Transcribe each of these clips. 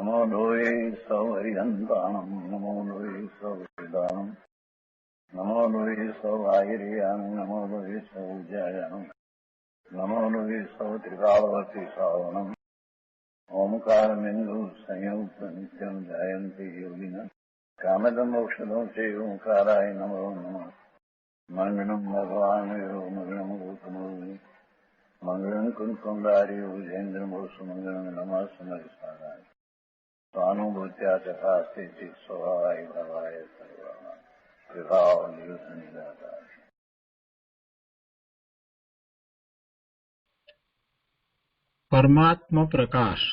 नमो लोये सौहरिहन्ताणम् नमो लोये सौहृदानम् नमो लोये सौवाहिर्यानम् नमो लोये सौजायानम् नमो लोये सौत्रिकावती सावनम् ओंकारमिन्दु संयुक्त नित्यम् जायन्ति योगिनः कामदमोक्षदो चैव ओंकाराय नमो नमः मङ्गलम् भगवान् यो मङ्गलम् गौतमो मंगलम कुंकुंडारी उजेन्द्रमो सुमंगलम नमः समरिसाराय स्वानुभूत्या तथा स्थिति स्वभावाय भवाय सर्वाः विभाव नियुक्त निराकार। परमात्मा प्रकाश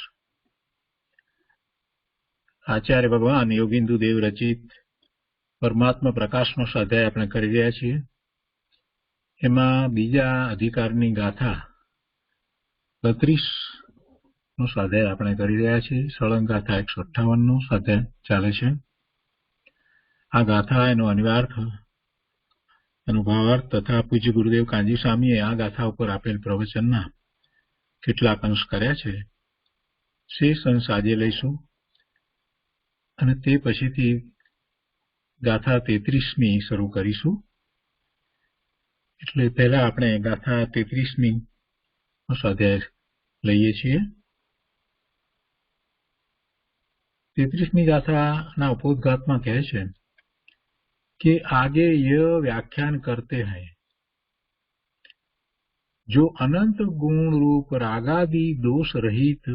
आचार्य भगवान योगिंदु देव रचित परमात्मा प्रकाशનો સ્વાધ્યાય આપણે કરી રહ્યા છીએ। એમાં બીજા અધિકારની ગાથા 32 નો સ્વાધ્યાય આપણે કરી રહ્યા છીએ। સળંગ ગાથા 158 નો સ્વાધ્યાય ચાલે છે। આ ગાથા એનો અનિવાર્થ એનો ભાવાર્થ તથા પૂજ્ય ગુરુદેવ કાંજી સ્વામીએ આ ગાથા ઉપર આપેલ પ્રવચનના કેટલાક અંશ કર્યા છે। શેષ અંશ આજે લઈશું અને તે પછીથી ગાથા 33મી શરૂ કરીશું। એટલે પહેલા આપણે ગાથા 33મી નો સ્વાધ્યાય લઈએ છીએ। 33મી ગાથાના ઉपोद्घातમાં કહે છે कि आगे यह व्याख्यान करते हैं जो अनंत गुण रूप रागादि दोष रहित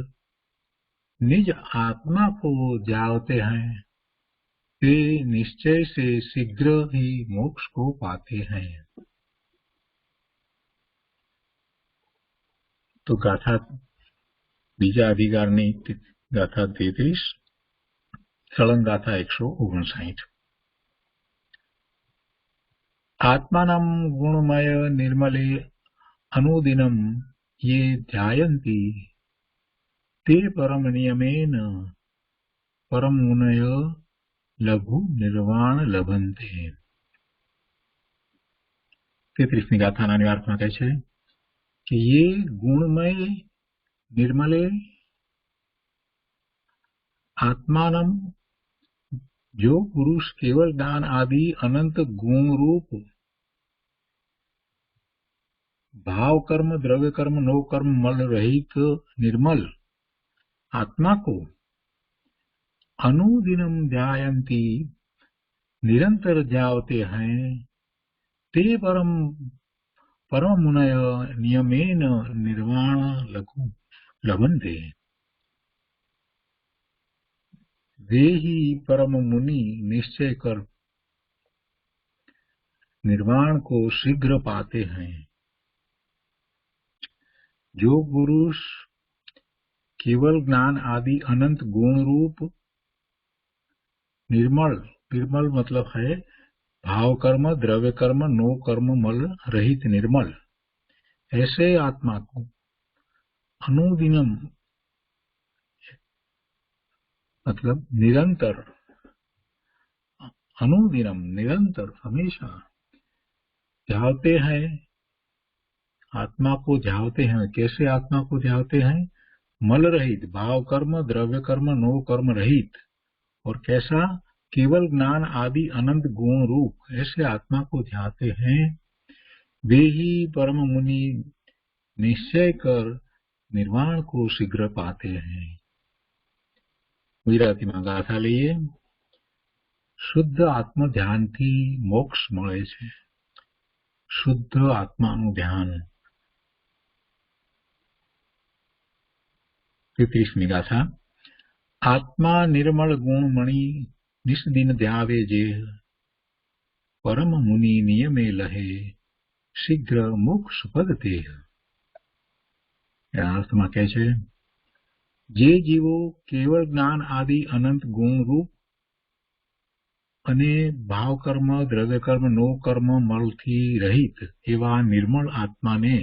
निज आत्मा को जानते हैं वे निश्चय से शीघ्र ही मोक्ष को पाते हैं। तो गाथा बीजा अधिकारनी गाथा 33 सळंग गाथा 159। आत्मानं गुणमय निर्मले अनुदिनं ये ध्यायन्ति ते परम नियमेन परम मुनय लघु निर्वाण लभन्ते। 33મી ગાથાના અર્થમાં કહે છે कि ये गुणमय निर्मले आत्मानं जो पुरुष केवल ज्ञान आदि अनंत गुण रूप भाव कर्म द्रव्य कर्म नो कर्म मल रहित निर्मल आत्मा को अनुदिनम ध्यायन्ति निरंतर जावते हैं ते परम मुनय नियमेन निर्वाण लघु लभन्ते। वे ही परम मुनि निश्चय कर निर्वाण को शीघ्र पाते हैं। जो पुरुष केवल ज्ञान आदि अनंत गुण रूप निर्मल मतलब है भाव कर्म द्रव्य कर्म नो कर्म मल रहित निर्मल ऐसे आत्मा को अनुदिनम मतलब निरंतर अनुदिनम निरंतर हमेशा ध्याते हैं। आत्मा को ध्याते हैं। कैसे आत्मा को ध्याते हैं? मल रहित भाव कर्म द्रव्य कर्म नो कर्म रहित और कैसा केवल ज्ञान आदि अनंत गुण रूप ऐसे आत्मा को ध्याते हैं। वे ही परम मुनि निश्चय कर निर्वाण को शीघ्र पाते हैं। गुजराती में गाथा लईए। शुद्ध आत्म ध्यान थी मोक्ष मळे छे। शुद्ध आत्मानुं ध्यान। 33મી गाथा। आत्मा निर्मल गुण मणि निस्दिन ध्यावे जे परम मुनि नियमे लहे शीघ्र मोक्ष पद ते। अर्थमां कहे छे जे जीवो केवल ज्ञान आदि अनंत गुण रूप अने भाव कर्म द्रव्य कर्म नो कर्म मलथी रहित एवा निर्मल आत्मा ने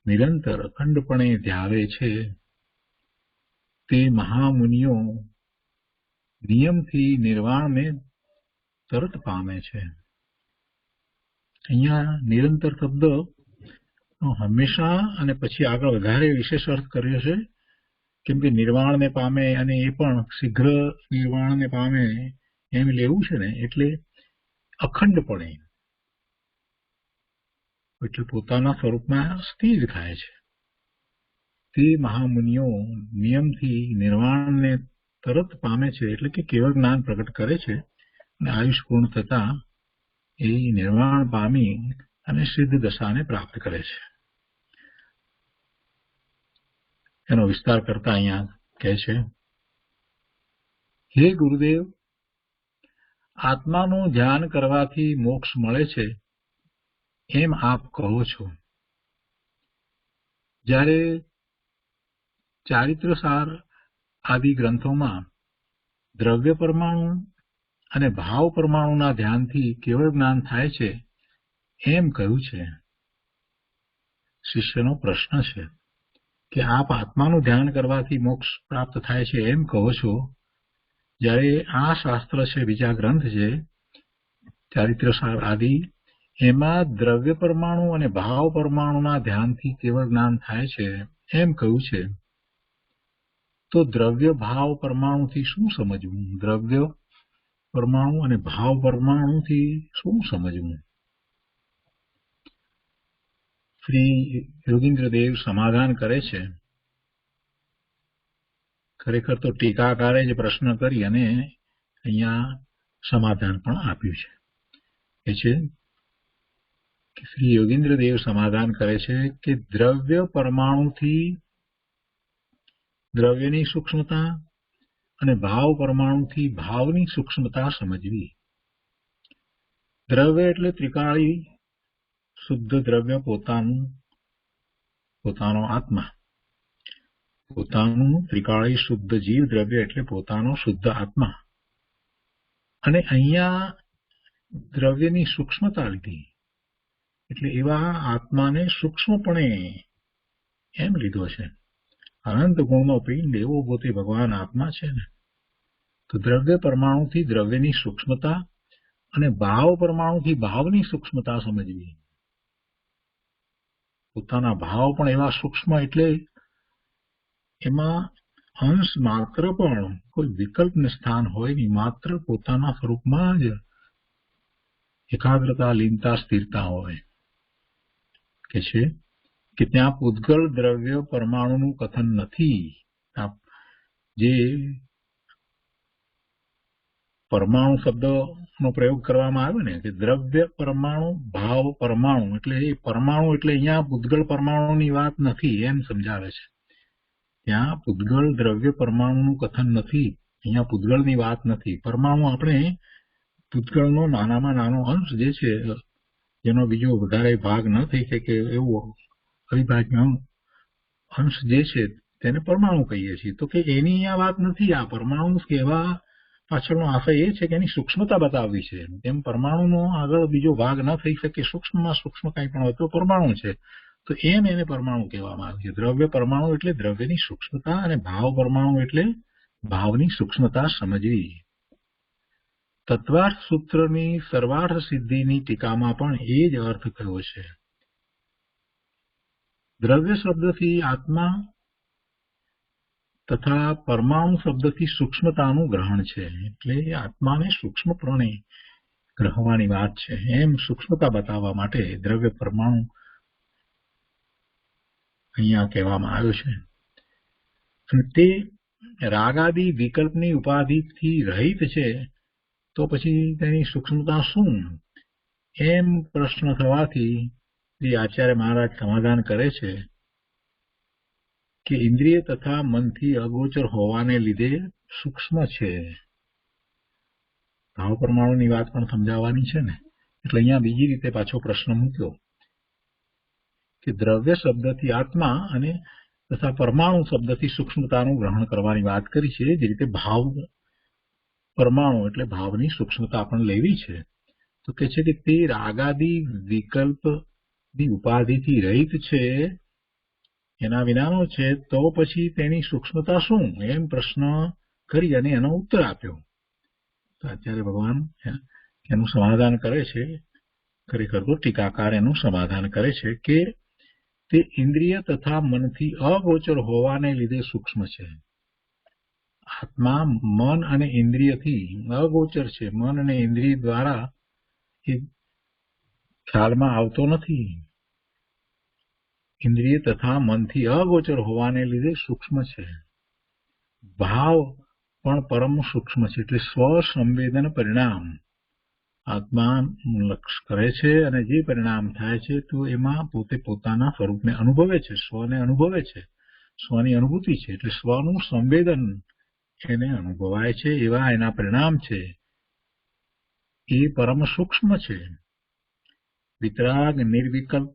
निरंतर अखंडपणे ध्यावे छे ते महामुनिओ नियम थी निर्वाण में तरत पामे छे। अहींया निरंतर शब्द हमेशा अने पछी आगळ वधारे विशेष अर्थ कर्यो छे કેમ કે નિર્વાણને પામે અને એ પણ શીઘ્ર નિર્વાણને પામે એમ લેવું છે ને, એટલે અખંડપણે એટલે પોતાના સ્વરૂપમાં સ્થિર થાય છે. તે મહામુનિઓ નિયમથી નિર્વાણને તરત પામે છે, એટલે કે કેવળ જ્ઞાન પ્રગટ કરે છે અને આયુષ પૂર્ણ થતા એ નિર્વાણ પામી અને સિદ્ધ દશાને પ્રાપ્ત કરે છે. એનો વિસ્તાર કરતા અહીંયા કહે છે, હે ગુરુદેવ, આત્માનું ધ્યાન કરવાથી મોક્ષ મળે છે એમ આપ કહો છો. જ્યારે ચારિત્રસાર આદિ ગ્રંથોમાં દ્રવ્ય પરમાણુ અને ભાવ પરમાણુના ધ્યાનથી કેવળ જ્ઞાન થાય છે એમ કહ્યું છે. શિષ્યનો પ્રશ્ન છે કે આપ આત્માનું ધ્યાન કરવાથી મોક્ષ પ્રાપ્ત થાય છે એમ કહો છો, જ્યારે આ શાસ્ત્ર છે, બીજા ગ્રંથ છે ચારિત્રસાર આદિ, એમાં દ્રવ્ય પરમાણુ અને ભાવ પરમાણુના ધ્યાનથી કેવળ જ્ઞાન થાય છે એમ કહ્યું છે. તો દ્રવ્ય ભાવ પરમાણુથી શું સમજવું? દ્રવ્ય પરમાણુ અને ભાવ પરમાણુથી શું સમજવું? શ્રી યોગીન્દ્રદેવ સમાધાન કરે છે. ખરેખર તો ટીકાકારે જ પ્રશ્ન કરી અને અહીંયા સમાધાન પણ આપ્યું છે. એ છે કે શ્રી યોગીન્દ્રદેવ સમાધાન કરે છે કે દ્રવ્ય પરમાણુથી દ્રવ્યની સૂક્ષ્મતા અને ભાવ પરમાણુથી ભાવની સૂક્ષ્મતા સમજવી. દ્રવ્ય એટલે ત્રિકાળી શુદ્ધ દ્રવ્ય, પોતાનો આત્મા, પોતાનું ત્રિકાળી શુદ્ધ જીવ દ્રવ્ય એટલે પોતાનો શુદ્ધ આત્મા. અને અહીંયા દ્રવ્યની સૂક્ષ્મતા લીધી, એટલે એવા આત્માને સૂક્ષ્મપણે એમ લીધો છે. અનંત ગુણનો પિંડ એવો પોતે ભગવાન આત્મા છે ને. તો દ્રવ્ય પરમાણુથી દ્રવ્યની સૂક્ષ્મતા અને ભાવ પરમાણુથી ભાવની સૂક્ષ્મતા સમજવી. પોતાના ભાવ પણ એવા સૂક્ષ્મ, એટલે એમાં અંશ માત્ર પણ કોઈ વિકલ્પને સ્થાન હોય નહીં, માત્ર પોતાના સ્વરૂપમાં જ એકાગ્રતા, લીનતા, સ્થિરતા હોય. કે છે કે ત્યાં પૂદગલ દ્રવ્ય પરમાણુનું કથન નથી. જે પરમાણુ શબ્દનો પ્રયોગ કરવામાં આવ્યો ને, કે દ્રવ્ય પરમાણુ, ભાવ પરમાણુ, એટલે એ પરમાણુ એટલે અહીંયા પૂદગલ પરમાણુની વાત નથી એમ સમજાવે છે. ત્યાં પૂદગલ દ્રવ્ય પરમાણુનું કથન નથી, અહીંયા પૂદગલની વાત નથી. પરમાણુ આપણે પૂદગલનો નાનામાં નાનો અંશ જે છે, જેનો બીજો વધારે ભાગ ન થઈ શકે એવો અવિભાજ્ય અંશ જે છે તેને પરમાણુ કહીએ છીએ. તો કે એની અહીંયા વાત નથી. આ પરમાણુ કહેવા પાછળનો આશય એ છે કે એની સૂક્ષ્મતા બતાવવી છે. તેમ પરમાણુનો આગળ બીજો ભાગ ન થઈ શકે, સૂક્ષ્મમાં સૂક્ષ્મ કંઈ પણ હોય તો પરમાણુ છે. તો એમ એને પરમાણુ કહેવામાં આવે છે. દ્રવ્ય પરમાણુ એટલે દ્રવ્યની સૂક્ષ્મતા અને ભાવ પરમાણુ એટલે ભાવની સૂક્ષ્મતા સમજવી. તત્વાર્થ સૂત્રની સર્વાર્થ સિદ્ધિની ટીકામાં પણ એ જ અર્થ કયો છે. દ્રવ્ય શબ્દથી આત્મા તથા પરમાણુ શબ્દથી સૂક્ષ્મતાનું ગ્રહણ છે. એટલે આત્માને સૂક્ષ્મપણે ગ્રહવાની વાત છે. એમ સૂક્ષ્મતા બતાવવા માટે દ્રવ્ય પરમાણુ અહીંયા કહેવામાં આવ્યો છે. અને તે રાગાદી વિકલ્પની ઉપાધિથી રહિત છે, તો પછી તેની સૂક્ષ્મતા શું? એમ પ્રશ્ન થવાથી શ્રી આચાર્ય મહારાજ સમાધાન કરે છે કે ઇન્દ્રિય તથા મનથી અગોચર હોવાને લીધે સૂક્ષ્મ છે. ભાવ પરમાણુની વાત પણ સમજાવવાની છે ને, એટલે અહીંયા બીજી રીતે પાછો પ્રશ્ન મૂક્યો કે દ્રવ્ય શબ્દથી આત્મા અને તથા પરમાણુ શબ્દથી સૂક્ષ્મતાનું ગ્રહણ કરવાની વાત કરી છે. જે રીતે ભાવ પરમાણુ એટલે ભાવની સૂક્ષ્મતા પણ લેવી છે. તો કે છે કે તે રાગાદી વિકલ્પની ઉપાધિથી રહિત છે, એના વિનાનો છે, તો પછી તેની સૂક્ષ્મતા શું? એમ પ્રશ્ન કરી અને એનો ઉત્તર આપ્યો. તો અત્યારે ભગવાન એનું સમાધાન કરે છે. ખરેખર તો ટીકાકાર એનું સમાધાન કરે છે કે તે ઇન્દ્રિય તથા મનથી અગોચર હોવાને લીધે સૂક્ષ્મ છે. આત્મા મન અને ઇન્દ્રિયથી અગોચર છે. મન અને ઇન્દ્રિય દ્વારા એ ખ્યાલમાં આવતો નથી. ઇન્દ્રિય તથા મનથી અગોચર હોવાને લીધે સૂક્ષ્મ છે. ભાવ પણ પરમ સૂક્ષ્મ છે. એટલે સ્વસંવેદન પરિણામ આત્મા લક્ષ કરે છે અને જે પરિણામ થાય છે તો એમાં પોતે પોતાના સ્વરૂપને અનુભવે છે, સ્વને અનુભવે છે, સ્વની અનુભૂતિ છે. એટલે સ્વનું સંવેદન એને અનુભવાય છે એવા એના પરિણામ છે. એ પરમ સૂક્ષ્મ છે. વિતરાગ નિર્વિકલ્પ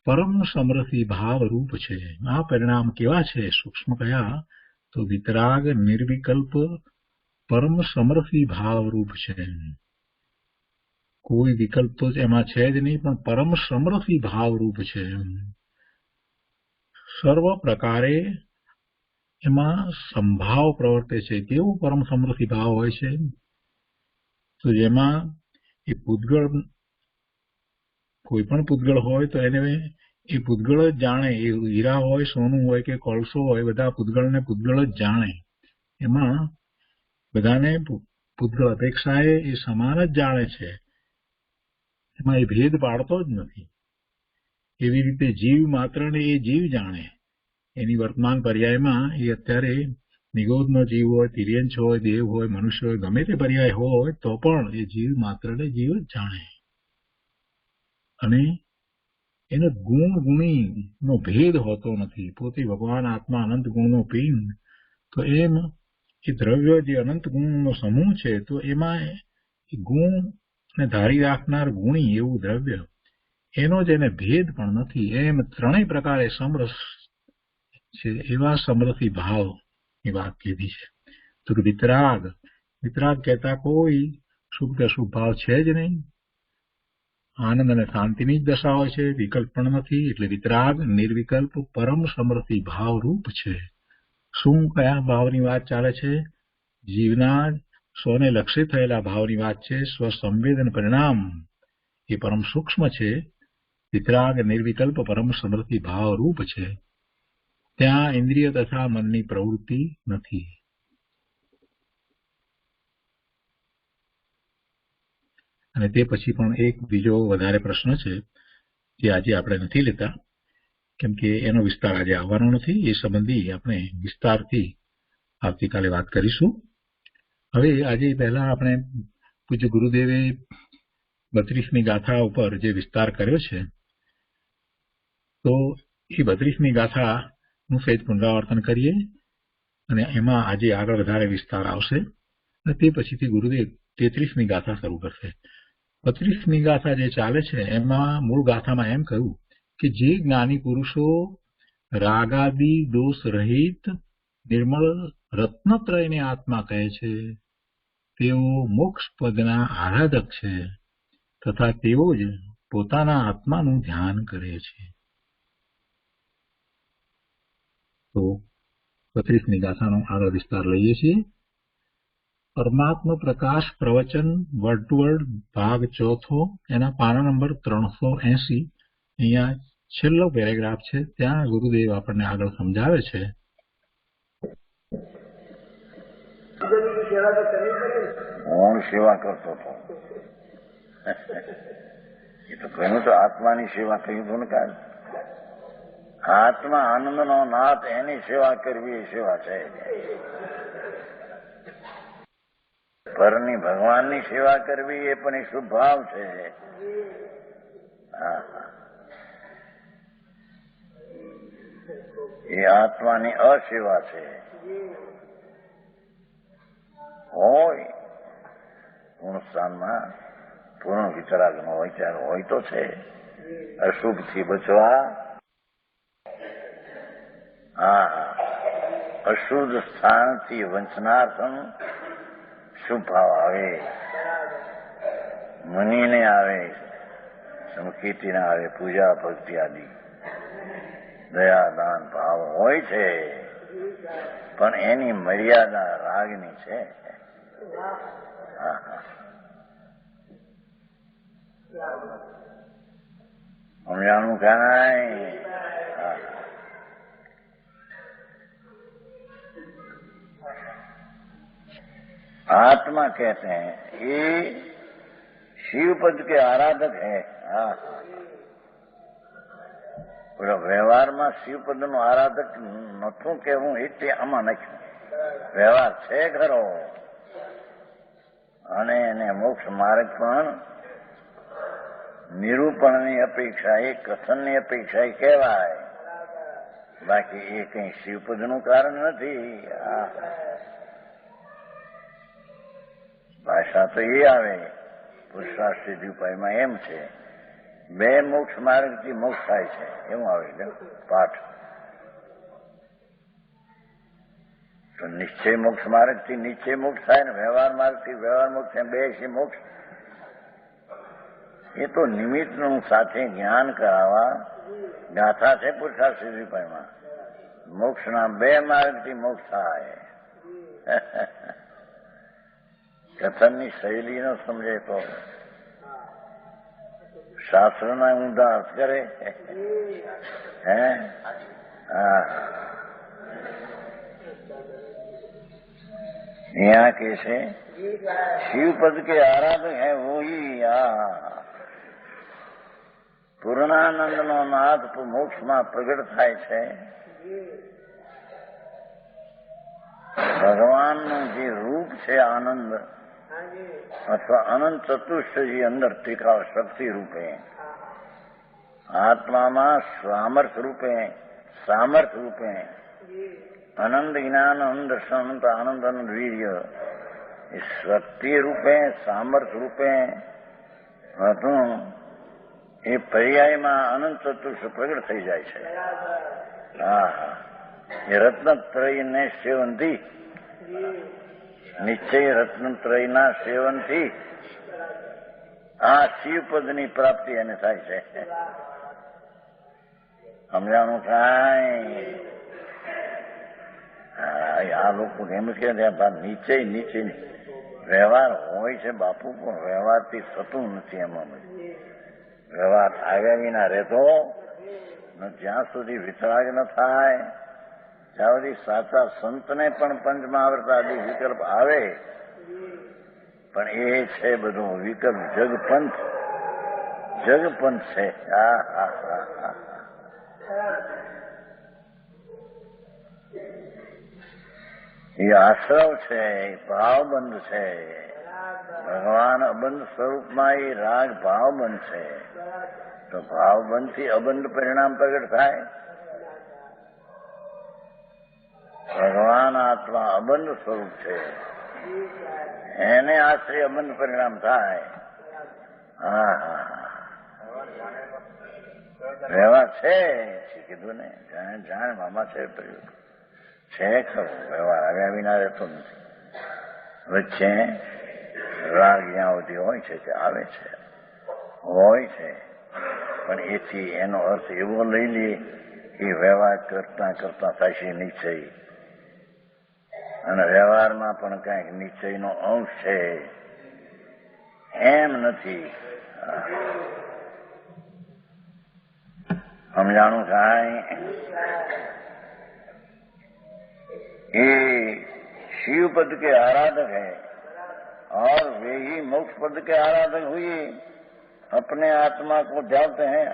પરમ સમરસી ભાવ રૂપ છે. આ પરિણામ કેવા છે? સૂક્ષ્મ કયા? તો વિતરાગ નિર્વિકલ્પ પરમ સમરસી ભાવ રૂપ છે. કોઈ વિકલ્પ તો એમાં છે જ નહીં, પણ પરમ સમરસી ભાવ રૂપ છે. સર્વ પ્રકારે એમાં સંભાવ પ્રવર્તે છે. કેવું પરમ સમરસી ભાવ હોય છે? તો જેમાં એ પૂતગળ, કોઈ પણ પૂતગળ હોય તો એને એ પૂતગળ જ જાણે. એ હીરા હોય, સોનું હોય કે કોલસો હોય, બધા પૂતગળને પૂતગળ જ જાણે. એમાં બધાને પૂતગળ અપેક્ષાએ એ સમાન જ જાણે છે. એમાં એ ભેદ પાડતો જ નથી. એવી રીતે જીવ માત્રને એ જીવ જાણે. એની વર્તમાન પર્યાયમાં એ અત્યારે નિગોદનો જીવ હોય, તિર્યંચ હોય, દેવ હોય, મનુષ્ય હોય, ગમે તે પર્યાય હોય તો પણ એ જીવ માત્રને જીવ જ જાણે. અને એનો ગુણ ગુણીનો ભેદ હોતો નથી. પોતે ભગવાન આત્મા અનંત ગુણનો પિંડ, તો એમ એ દ્રવ્ય જે અનંત ગુણનો સમૂહ છે, તો એમાં એ ગુણને ધારી રાખનાર ગુણી એવું દ્રવ્ય, એનો જ એને ભેદ પણ નથી. એમ ત્રણેય પ્રકારે સમરસ છે. એવા સમરસી ભાવ ની વાત કીધી છે. તો વિતરાગ, વિતરાગ કહેતા કોઈ શુભ કે અશુભ ભાવ છે જ નહીં. આનંદ અને શાંતિની જ દશા હોય છે, વિકલ્પ પણ નથી. એટલે વિતરાગ નિર્વિકલ્પ પરમ સમરસી ભાવ રૂપ છે. શું કયા ભાવની વાત ચાલે છે? જીવના સ્વને લક્ષિત થયેલા ભાવની વાત છે. સ્વસંવેદન પરિણામ એ પરમ સૂક્ષ્મ છે. વિતરાગ નિર્વિકલ્પ પરમ સમરસી ભાવ રૂપ છે. ત્યાં ઇન્દ્રિય તથા મનની પ્રવૃત્તિ નથી. અને તે પછી પણ એક બીજો વધારે પ્રશ્ન છે જે આજે આપણે નથી લેતા, કેમ કે એનો વિસ્તાર આજે આવવાનો નથી. એ સંબંધી આપણે વિસ્તારથી આવતીકાલે વાત કરીશું. હવે આજે પહેલા આપણે પૂજ્ય ગુરુદેવે 32મી ગાથા ઉપર જે વિસ્તાર કર્યો છે, તો એ 32મી ગાથાનું સહેજ પુનરાવર્તન કરીએ અને એમાં આજે આગળ વધારે વિસ્તાર આવશે. અને તે પછીથી ગુરુદેવ 33મી ગાથા શરૂ કરશે. 32મી ગાથા જે ચાલે છે એમાં મૂળ ગાથામાં એમ કહ્યું કે જે જ્ઞાની પુરુષો રાગાદી દોષ રહિત નિર્મળ રત્નત્રયને આત્મા કહે છે, તેઓ મોક્ષ પદના આરાધક છે તથા તેઓ જ પોતાના આત્માનું ધ્યાન કરે છે. તો 32મી ગાથાનો આગળ વિસ્તાર લઈએ છીએ. પરમાત્મા પ્રકાશ પ્રવચન વર્ડ ટુ વર્ડ ભાગ ચોથો, એના પાના નંબર 380. અહીંયા છેલ્લો પેરેગ્રાફ છે. ત્યાં ગુરુદેવ આપણને આગળ સમજાવે છે. હું સેવા કરતો હતો. એ તો કહ્યું તો આત્માની સેવા કહ્યું હતું ને. કાંઈ આત્મા આનંદનો નાથ, એની સેવા કરવી એ સેવા છે. પરની ભગવાનની સેવા કરવી એ પણ એક શુભ ભાવ છે. એ આત્માની અસેવા છે. હોય પૂર્ણ પૂર્ણ વિતરાગનો વિચાર હોય તો છે. અશુભથી બચવા, અશુદ્ધ સ્થાનથી વંચનાર્થમ શુભ ભાવ આવે. મુનિને આવે, સંકીર્તિને આવે, પૂજા ભક્તિ આદિ દયાદાન ભાવ હોય છે, પણ એની મર્યાદા રાગની છે. समझाणु कांई आत्मा कहते हैं ये शिव पद के आराधक है। व्यवहार में शिव पद नु आराधक नथुं कहेवुं एटले आमां नाख्युं। व्यवहार छे खरो અને એને મોક્ષ માર્ગ પણ નિરૂપણની અપેક્ષાએ કથનની અપેક્ષાએ કહેવાય, બાકી એ કઈ શિવપદનું કારણ નથી। ભાષા તો એ આવે પુરુષાર્થ સિદ્ધિ ઉપાયમાં એમ છે બે મોક્ષ માર્ગથી મોક્ષ થાય છે એવું આવે પાઠ। તો નિશ્ચય મોક્ષ માર્ગથી નિશ્ચય મોક્ષ થાય ને વ્યવહાર માર્ગથી વ્યવહાર મોક્ષ થાય, બે છે મોક્ષ। એ તો નિમિત્તનું સાથે જ્ઞાન કરાવવા ગાથા છે પુરુષાર્થ સિદ્ધિ ઉપાયમાં। મોક્ષના બે માર્ગથી મોક્ષ થાય। કથનની શૈલી ન સમજે તો શાસ્ત્રના ઊંધા અર્થ કરે। હે यहाँ कैसे शिव पद के आराधक है वो ही पूर्णानंद नो नाथ मोक्ष में प्रगट थाय छे। भगवान नु जे रूप छे आनंद अथवा अनंत चतुष्टयी अंदर टीका शक्ति रूपे आत्मा में सामर्थ्य रूपे आनंद ज्ञान आनंद दर्शन आनंद आनंद वीर्य शक्ति रूपे सामर्थ्य रूपे હતું એ પર્યાયમાં અનંત ચતુર્થ પ્રગટ થઈ જાય છે। એ રત્નત્રયને સેવનથી નિશ્ચય રત્નત્રયના સેવનથી આ શિવપદની પ્રાપ્તિ એને થાય છે। સમજાણું કાંઈ? આ લોકો એમ કે નીચે નીચે વ્યવહાર હોય છે બાપુ, પણ વ્યવહારથી થતું નથી। એમાં વ્યવહાર આવ્યા વિના રહેતો જ્યાં સુધી વિતરાગ ન થાય ત્યાં સુધી સાચા સંતને પણ પંચમહાવૃત આદિ વિકલ્પ આવે, પણ એ છે બધું વિકલ્પ જગપંથ છે। એ આશ્રવ છે, ભાવબંધ છે। ભગવાન અબંધ સ્વરૂપમાં એ રાગ ભાવબંધ છે, તો ભાવબંધથી અબંધ પરિણામ પ્રગટ થાય। ભગવાન આત્મા અબંધ સ્વરૂપ છે, એને આશ્રય અબંધ પરિણામ થાય। વ્યવહાર છે કીધું ને, જાણ મામા છે છે ખરું, વ્યવહાર આવ્યા વિના રહેતો નથી। વચ્ચે રાગ જ્યાં સુધી હોય છે તે આવે છે, હોય છે, પણ એથી એનો અર્થ એવો લઈ લઈએ કે વ્યવહાર કરતા કરતા થશે નિશ્ચય, અને વ્યવહારમાં પણ કંઈક નિશ્ચયનો અંશ છે, એમ નથી। સમજાણું કાંઈ? ये शिव पद के आराधक है और वे ही मोक्ष पद के आराधक हुए, अपने आत्मा को ध्याते हैं।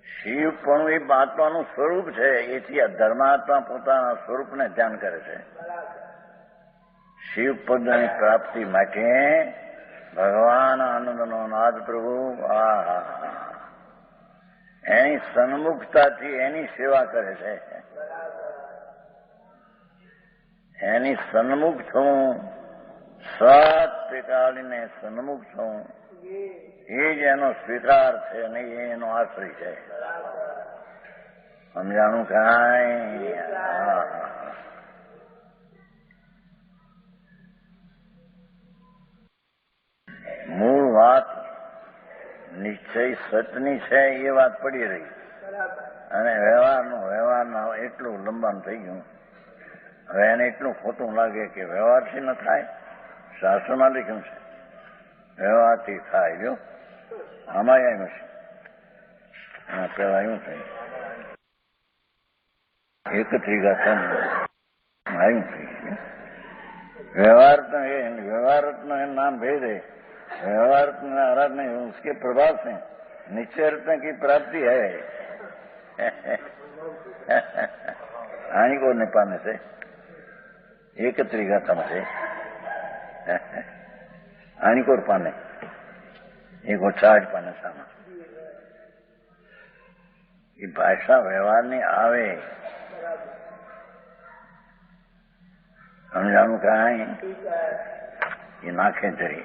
शिव પણ એ આત્માનું સ્વરૂપ છે, એથી આ ધર્માત્મા પોતાના સ્વરૂપને ધ્યાન કરે છે। શિવ પદની પ્રાપ્તિ માટે ભગવાન આનંદનો નાદ પ્રભુ એની સન્મુખતાથી એની સેવા કરે છે। એની સન્મુખ થવું, સત્યકાળીને સન્મુખ થવું એ જ એનો સ્વીકાર છે અને એ એનો આશ્રય છે। સમજાણું કાંઈ? મૂળ વાત નિશ્ચય સતની છે એ વાત પડી રહી, અને વ્યવહારના એટલું લંબાણ થઈ ગયું। હવે એને એટલું ખોટું લાગે કે વ્યવહારથી ન થાય, શાસ્ત્રમાં લખ્યું છે વ્યવહારથી થાય। જો આમાં આવ્યું છે. પેલા આવ્યું છે એક ત્રિગાથન આવ્યું છે. व्यवहारत्न नाम भेद है. व्यवहारत्न आराधना उसके प्रभाव से निश्चय रत्न की प्राप्ति है. हानि को नहीं पाने से एक त्रिगाथम से हानि को पाने एक छाज पाने सामा ये भाषा व्यवहार नहीं आवे સમજાણું કાંઈ એ નાખે જરી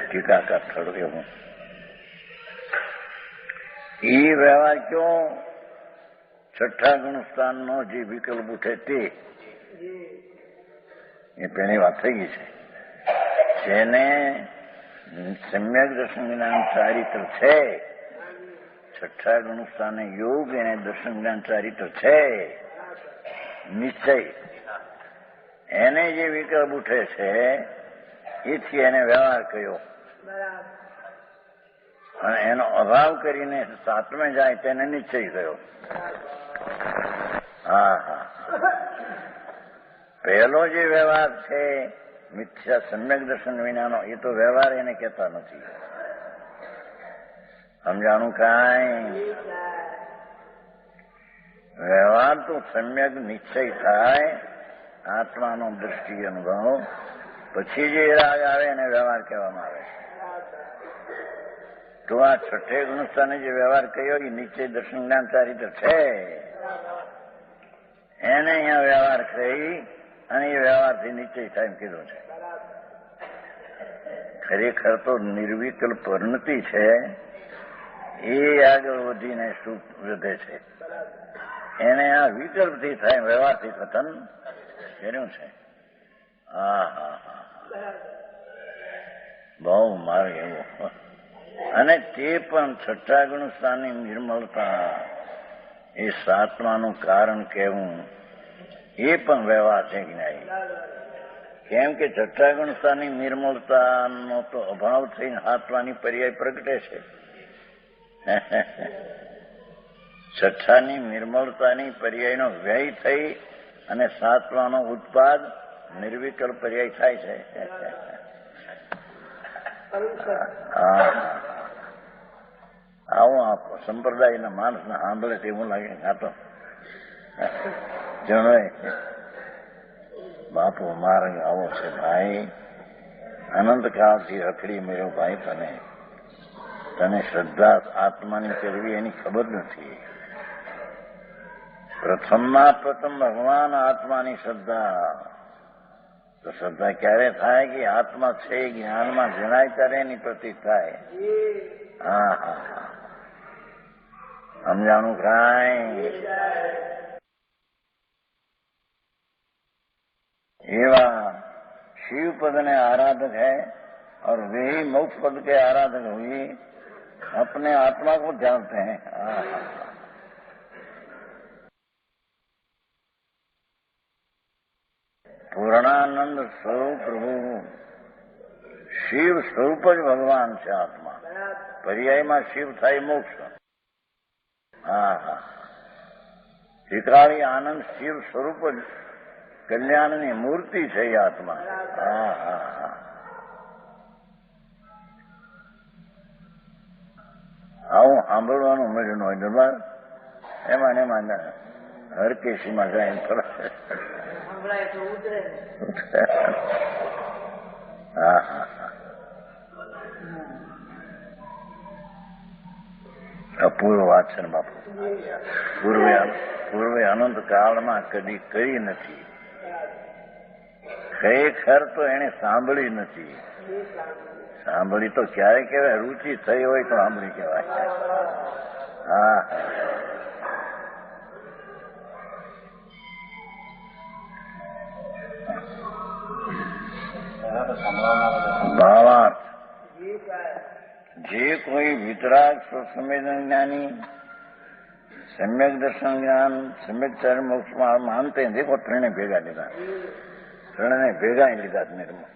ટીકાકાર થયો હું એ વ્યવહાર ક્યો છઠ્ઠા ગુણ સ્થાનનો જે વિકલ્પ ઉઠે તે એ પેલી વાત થઈ ગઈ છે. જેને સમ્યક દર્શન જ્ઞાન ચારિત્ર છે, છઠ્ઠા ગુણ સ્થાને યોગ એને દર્શન જ્ઞાન ચારિત્ર છે, નિશ્ચય એને જે વિકલ્પ ઉઠે છે એથી એને વ્યવહાર કર્યો અને એનો અભાવ કરીને સાતમે જાય તેને નિશ્ચય કર્યો. હા હા, પહેલો જે વ્યવહાર છે મિથ્યા સમ્યક દર્શન વિનાનો એ તો વ્યવહાર એને કહેતા નથી. સમજાણું કાંઈ? વ્યવહાર તો સમ્યક નિશ્ચય થાય, આત્માનો દ્રષ્ટિ અનુભવ, પછી જે રાગ આવે એને વ્યવહાર કહેવામાં આવે. તો આ છઠ્ઠે ગુણસ્થાને જે વ્યવહાર કર્યો એ નિશ્ચય દર્શન જ્ઞાન ચારિત્ર છે, એને અહીંયા વ્યવહાર કહી અને એ વ્યવહારથી નિશ્ચય થાય એમ કીધું છે. ખરેખર તો નિર્વિકલ્પ પરિણતિ છે એ આગળ વધીને સુખ વધે છે, એને આ વિકલ્પથી થાય વ્યવહારથી કથન કર્યું છે. હા હા હા, બહુ માર્ગ એવો. અને તે પણ છઠ્ઠા ગુણ સ્થાનની નિર્મળતા એ સાતમાનું કારણ કહેવું એ પણ વ્યવહાર છે કે નહીં? કેમ કે છઠ્ઠા ગુણ સ્થાનની નિર્મળતાનો તો અભાવ થઈને આત્માની પર્યાય પ્રગટે છે. છઠ્ઠાની નિર્મળતાની પર્યાયનો વ્યય થઈ અને સાતવાનો ઉત્પાદ નિર્વિકલ્પ પર્યાય થાય છે. આવું આ સંપ્રદાયના માણસને સાંભળે તેવું લાગે. આ તો જણાય બાપુ માર્ગ આવો છે ભાઈ, અનંતકાળથી રખડી મેળ્યો ભાઈ. તને શ્રદ્ધા આત્માની કરવી એની ખબર નથી. પ્રથમમાં પ્રથમ ભગવાન આત્માની શ્રદ્ધા. તો શ્રદ્ધા ક્યારે થાય કે આત્મા છે જ્ઞાનમાં જણાય ત્યારે એની પ્રતીક થાય. હા હા હા, સમજાણું કાંઈ? એવા शिव पद ने आराधक है और वे ही मोक्ष पद के आराधक हुए, अपने आत्मा को जानते हैं. पूर्णानंद स्वरूप प्रभु શિવ સ્વરૂપ જ ભગવાન છે આત્મા. પર્યાયમાં શિવ થાય મોક્ષ. હા હા, ત્રિકાળી આનંદ શિવ સ્વરૂપ જ કલ્યાણની મૂર્તિ છે એ આત્મા. હા હા હા, આવું સાંભળવાનું મળ્યું હોય દરબાર. એમાં હરકેશીમાં જાય હા હા હા, અપૂર્વ વાત છે ને બાપુ. પૂર્વે અનંત કાળમાં કદી કરી નથી. ખરેખર તો એને સાંભળી નથી. સાંભળી તો ક્યારે કહેવાય? રુચિ થઈ હોય તો સાંભળી કહેવાય. હા, ભાવાર્થ જે કોઈ વિતરાગ સ્વસંવેદન જ્ઞાની સમ્યક દર્શન જ્ઞાન સમ્યક ચાર મોક્ષમાં માનતે દેખો ત્રણે ભેગા લીધા. ત્રણે ભેગા લીધા નિર્મળ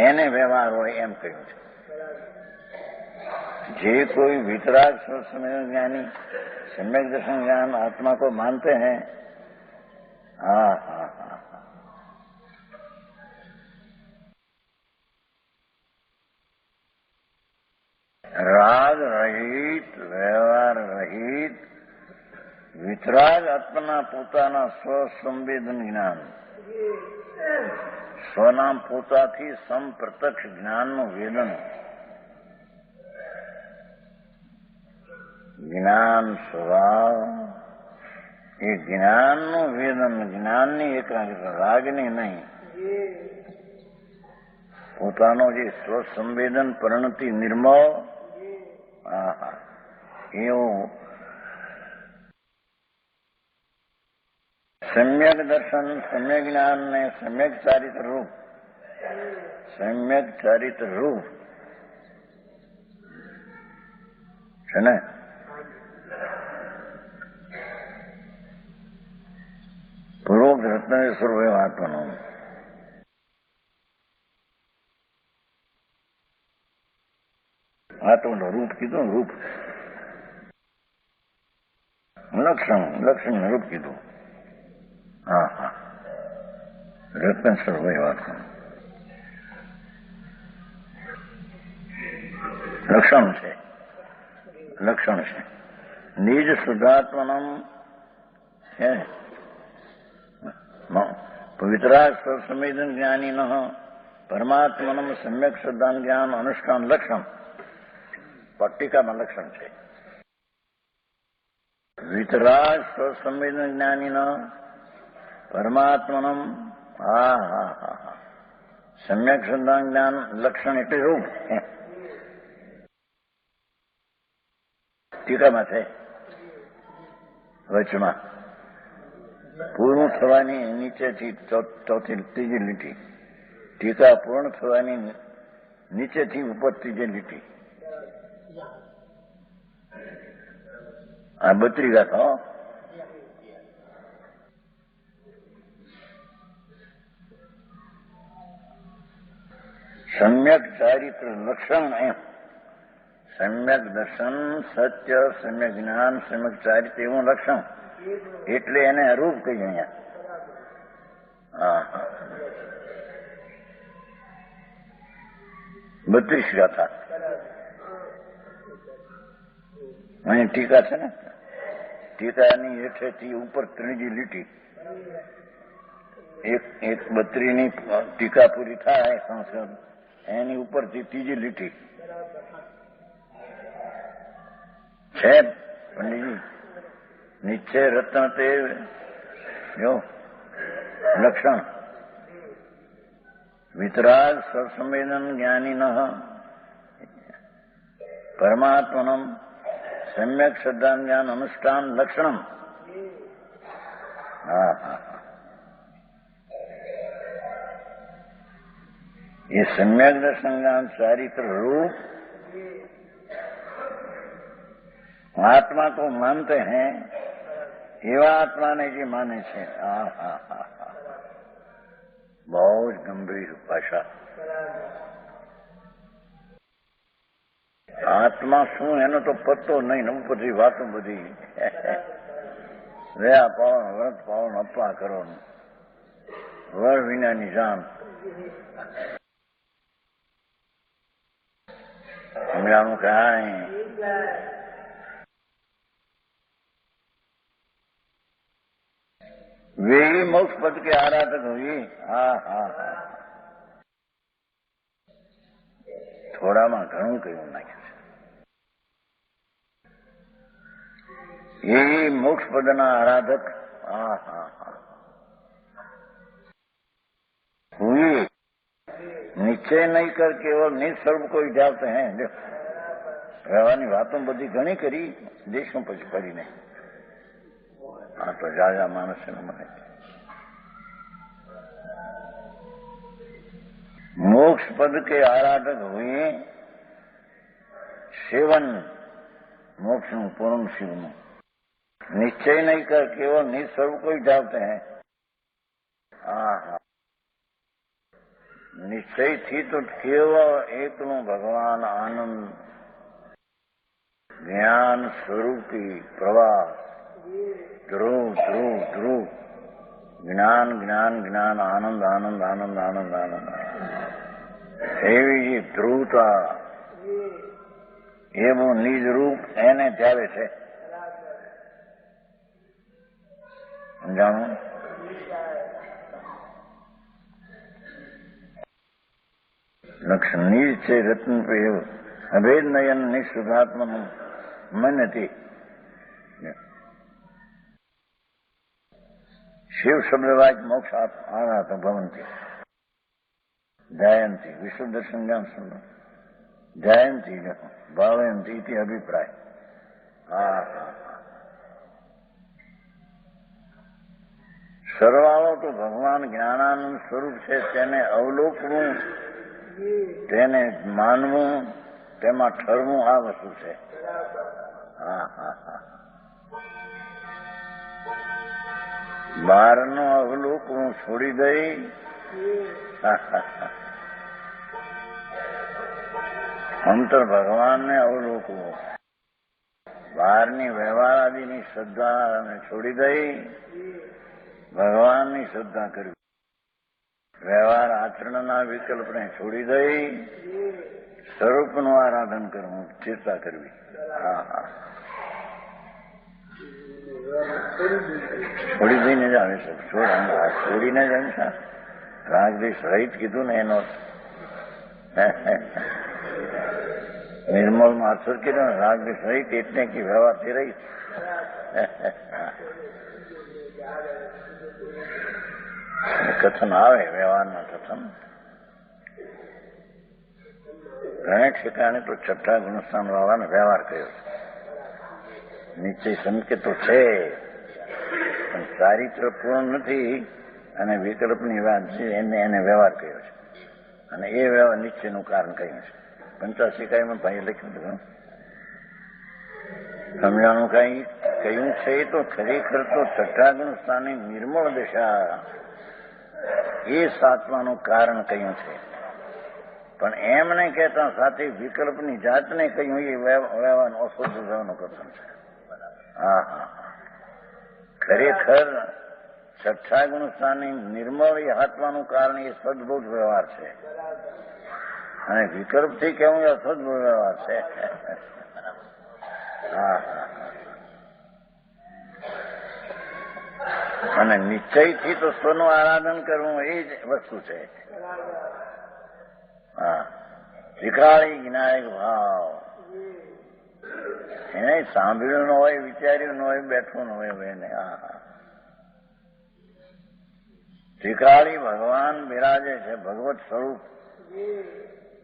એને વ્યવહાર હોય એમ કહ્યું છે. जे कोई वितराग स्वसंवेदन ज्ञानी सम्यक दर्शन ज्ञान आत्मा को मानते हैं, हाँ हाँ हाँ, राग रहित, व्यवहार रहित, વિતરાગ આત્માના પોતાના સ્વસંવેદન જ્ઞાન, સ્વના પોતાથી સંપ્રત્યક્ષ જ્ઞાનનું વેદન, જ્ઞાન સ્વભાવ, એ જ્ઞાનનું વેદન, જ્ઞાનની એકાગ્રતા, રાગની નહીં, પોતાનો જે સ્વસંવેદન પરિણતિ નિર્મળ, એવું सम्यक दर्शन, सम्यक ज्ञान ने सम्यक चारित्र रूप, सम्यक चारित्र रूप है ने પૂર્વોક્ત રત્નેશ્વર આત્માનો આત્માનું રૂપ કીધું, રૂપ લક્ષણ, લક્ષણ રૂપ કીધું. હા હા, રત્નેશ્વર વાત લક્ષણ છે, લક્ષણ છે. નિજ શુદ્ધાત્મનમ છે પવિત્રા સ્વસંવેદન જ્ઞાની પરમાત્મનમ સમ્યક શ્રદ્ધાન જ્ઞાન અનુષ્ઠાન લક્ષણ, પટ્ટિકામાં લક્ષણ છે. વિતરાગ સ્વસંવેદન જ્ઞાની પરમાત્મનમ, હા હા હા હા, સમ્યક શ્રદ્ધાન જ્ઞાન લક્ષણ એટલે રૂપ. ટીકામાં છે વચમાં પૂર્ણ થવાની નીચેથી ચોથી ત્રીજી લીટી, ટીકા પૂર્ણ થવાની નીચેથી ઉપર ત્રીજી લીટી, આ 32 ગાથા. सम्यक चारित्र लक्षण एम सम्यक दर्शन, सत्य, सम्यक ज्ञान, सम्यक चारित्र એવું લક્ષણ, એટલે એને રૂપ કહી અહીંયા. હા, 32 ગાથા. અહીં ટીકા છે ને, ટીકાની હેઠેથી ઉપર ત્રીજી લીટી, એક 32ની ટીકા પૂરી થાય સંસ્કૃત, એની ઉપરથી ત્રીજી લીટી છે પંડિતજી. નિશ્ચય રત્ન તે જો લક્ષણ વિતરાગ સ્વસંવેદન જ્ઞાની પરમાત્મનમ સમ્યક શ્રદ્ધાન જ્ઞાન અનુષ્ઠાન લક્ષણમ. હા હા, ये सम्यक दर्शन ज्ञान चारित्र रूप आत्मा को मानते हैं, एवं आत्मा ने जी माने छे. हाँ हाँ हाँ हाँ, बहुत गंभीर भाषा. આત્મા શું એનો તો પત્તો નહીં, ઉપરથી વાતો બધી રહ્યા પાવન, વ્રત પાવન અપા કરો, વર વિનાની જાન. સમજાણું કાંઈ वे ही मोक्ष पद के आराधक हुई. हाँ हाँ हाँ, થોડામાં ઘણું કહ્યું નાખ્યું છે. એ મોક્ષ પદના આરાધક. હા હા હા, हुई. निश्चय नहीं कर केवल निस्वरूप को जाते हैं. રહેવાની વાતો બધી ઘણી કરી, દેશમાં પછી કરીને આ તો જાજા માણસ મને. मोक्ष पद के आराधक हुए, सेवन मोक्ष पूर्ण शिव में निश्चय नहीं कर केवल निस्वरूप को ही जाते हैं. हाँ हाँ, निश्चय थी तो केवल एकલું ભગવાન આનંદ જ્ઞાન સ્વરૂપી પ્રવાહ, ધ્રુવ ધ્રુવ ધ્રુવ, જ્ઞાન જ્ઞાન જ્ઞાન, આનંદ આનંદ આનંદ આનંદ આનંદ, એવી જે ધ્રુવતા, એવું નિજ રૂપ એને ત્યારે છે. સમજાણું? લક્ષ નિજ છે રત્ન એવું અભેદ નયન નિઃશુદ્ધાત્મનું મન્યતે. શિવ શબ્દવાચ મોક્ષ આઘાત ભવંતી જાયંતી વિશુદ્ધ દર્શન જ્ઞાન સુંદર જાયંતી ભાવયંતી ઇતિ અભિપ્રાય. હા સરવાળો તો ભગવાન જ્ઞાનાનંદ સ્વરૂપ છે, તેને અવલોકવું, તેને માનવું, તેમાં ઠરવું, આ વસ્તુ છે. હા હા હા. બહારનો અવલોકવું છોડી દઈ અંતર ભગવાનને અવલોકવું, બહારની વ્યવહાર આદિની શ્રદ્ધા છોડી દઈ ભગવાનની શ્રદ્ધા કરવી, વ્યવહાર આચરણના વિકલ્પને છોડી દઈ સ્વરૂપનું આરાધન કરવું, ચિંતા કરવી. હા હા. છોડી દઈને જ આવે છે, છોડીને જ એમ છે. રાગદ્વેષ રહિત કીધું ને એનો નિર્મળ માં અસર કીધું ને, રાગદ્વેષ રહિત એટલે કે વ્યવહારથી રહિત. કથન આવે વ્યવહારના કથન ઘણા ઠેકાણે તો છઠ્ઠા ગુણસ્થાન વાળાને વ્યવહાર કર્યો છે. નિશ્ચય સંકેત તો છે પણ ચારિત્ર પૂર્ણ નથી અને વિકલ્પની વાત છે, એને વ્યવહાર કર્યો છે અને એ વ્યવહાર નિશ્ચયનું કારણ કહ્યું છે. 85 ભાઈ લખ્યું હતું. સમજાણું કઈ કહ્યું છે તો ખરેખર તો છઠ્ઠા ગુણસ્થાનની નિર્મળ દશા એ સાતવાનું કારણ કહ્યું છે, પણ એમને કહેતા સાથે વિકલ્પની જાતને કહ્યું એ વ્યવહારનો અશુદ્ધ થવાનું કથન છે. હા હા. ખરેખર છઠ્ઠા ગુણસ્થાનની નિર્મળ એ હાથવાનું કારણ એ સદબોધ વ્યવહાર છે અને વિકલ્પથી કેવું એ અસદબોધ વ્યવહાર છે. હા હા. અને નિશ્ચયથી તો સ્વનું આરાધન કરવું એ જ વસ્તુ છે. હા. વિકરાળી જ્ઞાયક ભાવ એને સાંભળ્યું ન હોય, વિચાર્યું ન હોય, બેઠું ન હોય એને. હા હા. વિકરાળી ભગવાન બિરાજે છે, ભગવત સ્વરૂપ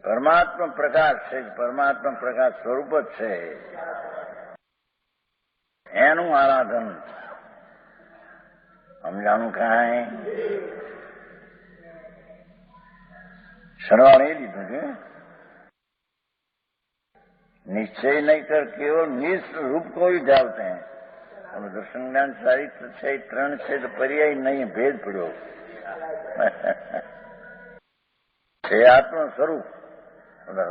પરમાત્મા પ્રકાશ છે, પરમાત્મા પ્રકાશ સ્વરૂપ જ છે, એનું આરાધન. સમજાણું કાંઈ? સરવાળ એ લીધું છે. निश्चय नहीं कर केवल निज रूप को ही जावते हैं. अब दर्शन ज्ञान चारित्र છે, ત્રણ છે તો પર્યાય નહીં, ભેદ પડ્યો છે. આત્મ સ્વરૂપ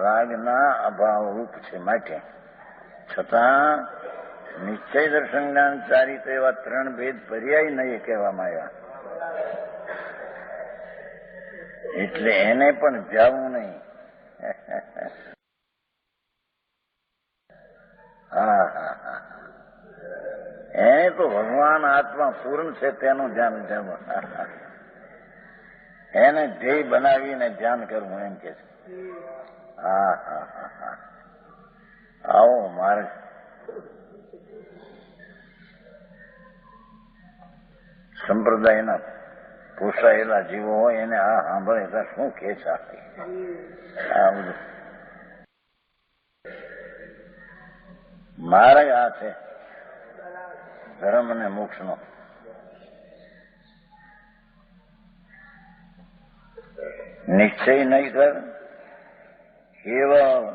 રાગના અભાવ રૂપ છે માટે છતાં નિશ્ચય દર્શન જ્ઞાન ચારિત્ર એવા ત્રણ ભેદ પર્યાય નહીં કહેવામાં આવ્યા. એટલે એને પણ જાવું નહીં. હા હા હા. એને તો ભગવાન આત્મા પૂર્ણ છે તેનું ધ્યાન ધરવું, એને ધ્યેય બનાવીને ધ્યાન કરવું એમ કે છે. હા હા હા હા. આવો માર્ગ સંપ્રદાયના પોસાયેલા જીવો હોય એને આ સાંભળે તો શું કે છે આ બધું માર્ગ આ છે ધર્મ અને મોક્ષનો. નિશ્ચય નહીં કર કેવળ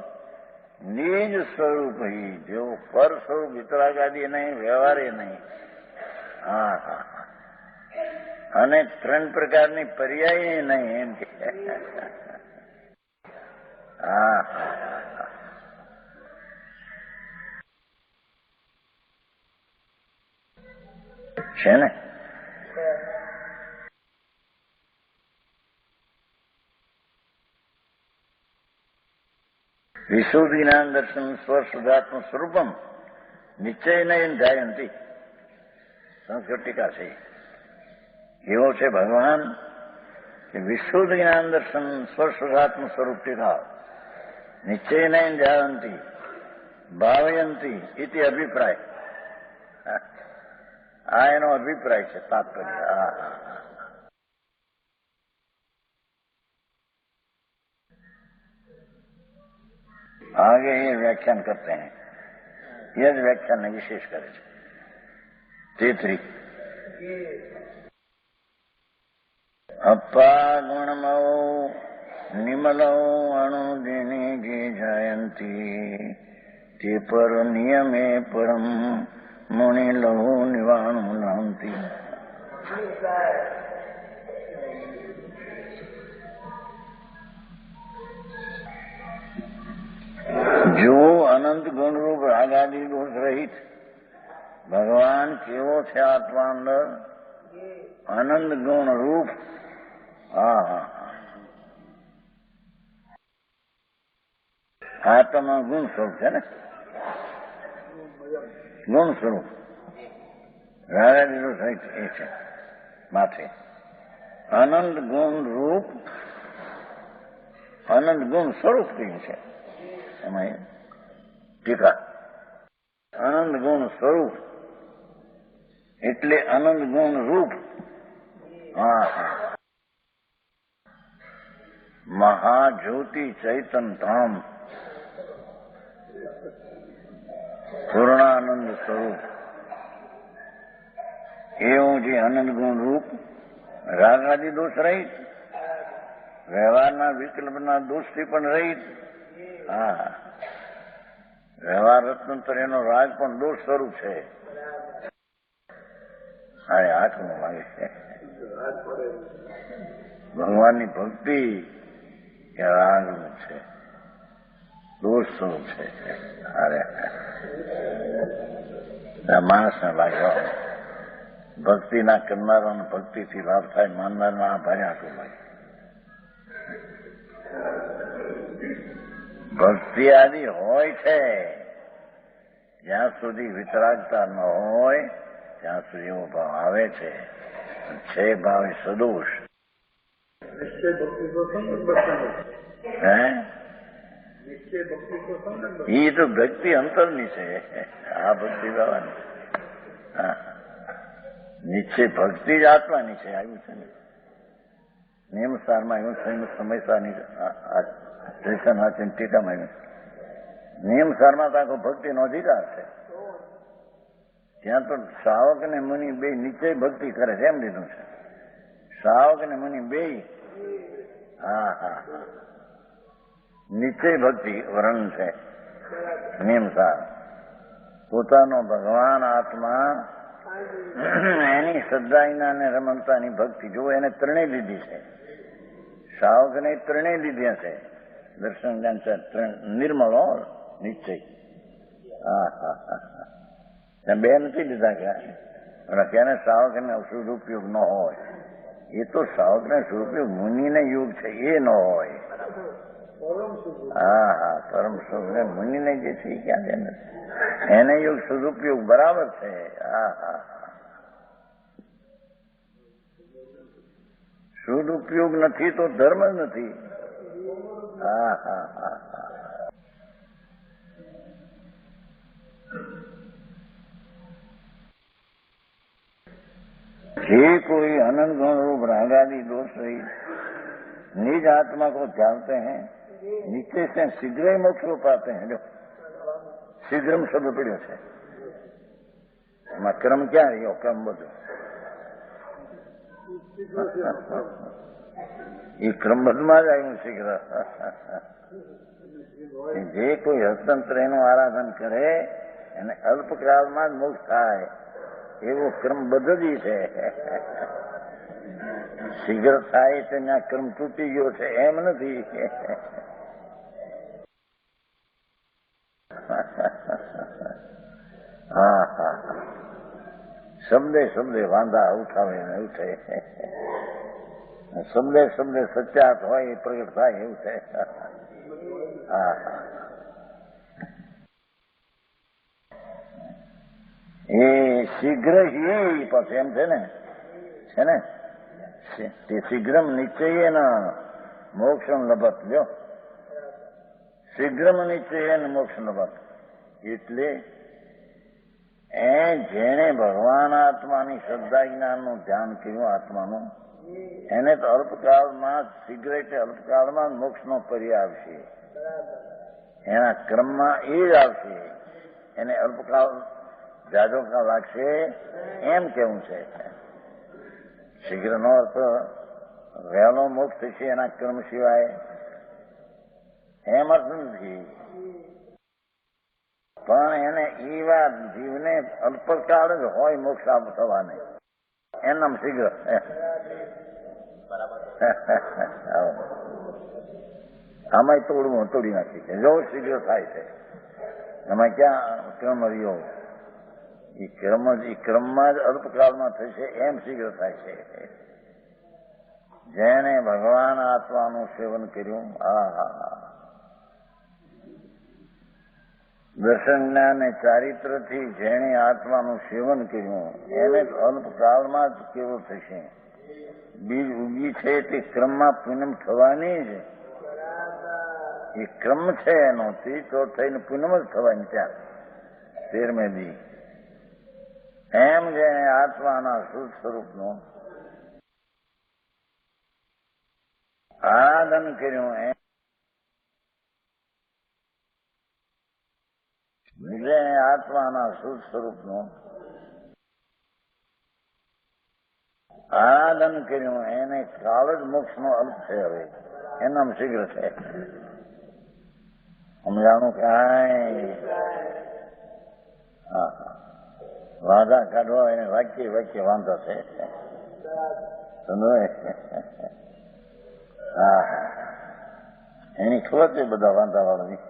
નિજ સ્વરૂપ જેવો પર સ્વરૂપ વિતરાગાદી નહીં, વ્યવહારે નહીં. હા હા. અને ત્રણ પ્રકારની પર્યાય નહીં એમ કે. હા. છે ને? વિશુદ્ધિ જ્ઞાન દર્શન સ્વશુદ્ધાત્મ સ્વરૂપમ નિશ્ચય જાયંતી સંસ્કૃત ટીકા છે. એવો છે ભગવાન કે વિશુદ્ધ જ્ઞાન દર્શન સ્વશુદ્ધાત્મ સ્વરૂપ ટીકા નિશ્ચય જાયંતી ભાવયંતી ઇતિ અભિપ્રાય. આ એનો અભિપ્રાય છે, તાત્પર્ય. आगे ये व्याख्यान करते हैं, यह व्याख्यान विशेष करे છે. તેત્રી અપ્પા ગુણમો નિમલો અણુદિની જે જયંતી તે પર નિયમે પરમ મુનિ લહુ નિવાણું નાંતી. જો અનંત ગુણરૂપ રાગાદી દોષ રહિત ભગવાન કેવો છે આત્મા અંદર? અનંત ગુણ રૂપ. આત્મા ગુણ સ્વરૂપ છે ને, ગુણ સ્વરૂપ. રાગાદી દોષ રહિત એ છે માથે અનંત ગુણ રૂપ, અનંત ગુણ સ્વરૂપ કહ્યું છે એમાં ટીકા. અનંત ગુણ સ્વરૂપ એટલે અનંત ગુણ રૂપ. મહાજ્યોતિ ચૈતન ધામ પૂર્ણાનંદ સ્વરૂપ એવું જે અનંત ગુણ રૂપ રાગાદી દોષ રહિત, વ્યવહારના વિકલ્પના દોષથી પણ રહિત. વ્યવહાર રત્નંતર એનો રાગ પણ દોષ સ્વરૂપ છે. આંખમાં લાગે છે ભગવાનની ભક્તિ એ રાગનું છે, દોષ સ્વરૂપ છે. માણસને લાગે ભક્તિ ના કરનારાને ભક્તિથી લાભ થાય, માનનારના આ ભારે આંખું લાગે. ભક્તિ આદિ હોય છે જ્યાં સુધી વિતરાગતા ન હોય ત્યાં સુધી એવો ભાવ આવે છે. ભાવ એ સદોષ. એ તો ભક્તિ અંતરની છે, આ ભક્તિ બાવાની. નિશ્ચય ભક્તિ જ આત્માની છે. આવ્યું છે ને નિયમસારમાં આવ્યું છે, સમયસારની ટીકામાં આવ્યું. નિયમસારમાં તો આખો ભક્તિનો અધિકાર છે. ત્યાં તો શ્રાવક ને મુનિ બે નિશ્ચય ભક્તિ કરે છે એમ લીધું છે. શ્રાવક ને મુનિ બે નિશ્ચય ભક્તિ વર્ણન છે. નિયમસાર પોતાનો ભગવાન આત્મા એની શ્રદ્ધા અને રમણતાની ભક્તિ જો એને ત્રણેય લીધી છે. શ્રાવકને ત્રણેય લીધા છે. દર્શન નિર્મળો નિશ્ચય. બે નથી લીધા કે એને શ્રાવકને સદુપયોગ ન હોય. એ તો શ્રાવકને સદુપયોગ મુનિને યોગ છે એ ન હોય. પરમ સુખ ને મુનિને જે છે એ ક્યાં છે એને યોગ સદુપયોગ બરાબર છે. સદુપયોગ નથી તો ધર્મ જ નથી. जे कोई अनंत गुण रूप रागादि दोष रही निज आत्मा को जानते हैं, नीचे से शीघ्र ही मोक्ष को पाते हैं. जो शीघ्रम शब्द पड़્યો છે એમાં ક્રમ ક્યાં રહ્યો? ક્રમ બધો એ ક્રમબદ્ધમાં જ આવ્યું શીઘ્ર. જે કોઈ હસ્તંત્ર એનું આરાધન કરે એને અલ્પકાળમાં જ મોક્ષ થાય એવો ક્રમબદ્ધ જ છે. શીઘ્ર થાય તો ત્યાં ક્રમ તૂટી ગયો છે એમ નથી. શબ્દે શબ્દે વાંધા ઉઠાવે ને ઉઠે, શબ્દે શબ્દે સચ્ચાત હોય એ પ્રગટ થાય એવું છે. હા, એ શીઘ્ર હિ પછી એમ છે ને તે શીઘ્રમ નિશ્ચયેન મોક્ષમ લભત. લ્યો, શીઘ્રમ નિશ્ચયેન મોક્ષમ લભત એટલે જેણે ભગવાન આત્માની શ્રદ્ધા જ્ઞાનનું ધ્યાન કર્યું આત્માનું, એને તો અલ્પકાળમાં શીઘ્ર એટલે અલ્પકાળમાં મોક્ષનો પર્યાય આવશે. એના ક્રમમાં એ જ આવશે. એને અલ્પકાળ જાજો કાળ લાગશે એમ કેવું છે. શીઘ્રનો અર્થ વહેલો મોક્ષ થશે એના કર્મ સિવાય એમ અર્થ નથી. પણ એને એ વાત જીવને અલ્પકાળ જ હોય મોક્ષ થવાને, એમ શીઘ્ર. આમાં તોડી નાખી છે. જો શીઘ્ર થાય છે એમાં ક્યાં ક્રમ રહ્યો? એ ક્રમમાં જ અલ્પકાળમાં થશે એમ શીઘ્ર થાય છે. જેને ભગવાન આત્માનું સેવન કર્યું, દર્શન જ્ઞાન અને ચારિત્રથી જેણે આત્માનું સેવન કર્યું એને અલ્પકાળમાં જ કેવું થશે. બીજ ઉગી છે તે ક્રમમાં પૂનમ થવાની જ. એ ક્રમ છે એનો, તો થઈને પૂનમ જ થવાની ત્યાં 13મે દી. એમ જેને આત્માના શુદ્ધ સ્વરૂપનું આરાધન કર્યું, જેને આત્માના શુદ્ધ સ્વરૂપનું આરાધન કર્યું એને કાળ જ મોક્ષનો અલ્પ છે. હવે એનામ શીઘ્ર છે. સમજાણું કાંઈ? હા, વાંધા કાઢવા એને વાક્ય વાંધા છે. હા, એની ખબર છે બધા વાંધા વાળાની.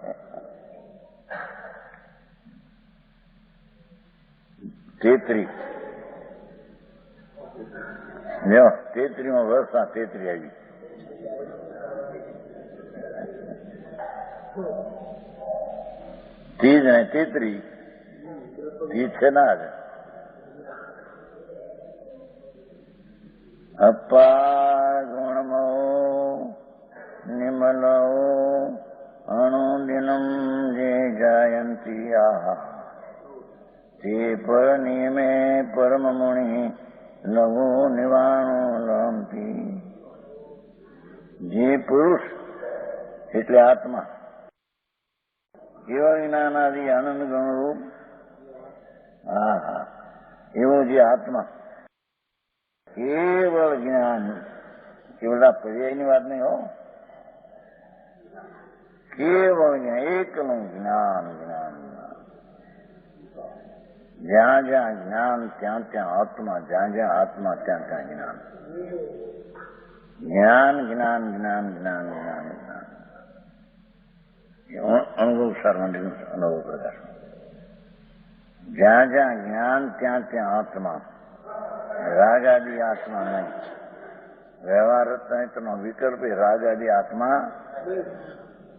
33 લ્યો, 33માં વર્ષ 33 આવી. ત્રીજ ને 33 ત્રીજ છે ના જ. અપાર ગુણમો નિમલો અણુદિનમ જે જાયંતી આહા તે પર નિયમે પરમ મુનિ લઘુ નિવાણો લંતી. જે પુરુષ એટલે આત્મા કેવળ જ્ઞાનાદિ આનંદ ગણરૂપ, એવો જે આત્મા કેવળ જ્ઞાન, કેવળા પર્યાયની વાત નહીં હો, કેવળ જ્ઞાન, એકલું જ્ઞાન. જ્યાં જ્યાં જ્ઞાન ત્યાં ત્યાં આત્મા, જ્યાં જ્યાં આત્મા ત્યાં ત્યાં જ્ઞાન. અનુભવ સારમંડી અનુભવ પ્રકાશ. જ્યાં જ્યાં જ્ઞાન ત્યાં ત્યાં આત્મા, રાગાદી આત્મા નહીં. વ્યવહાર રત્નનો વિકલ્પ એ રાગાદી આત્મા.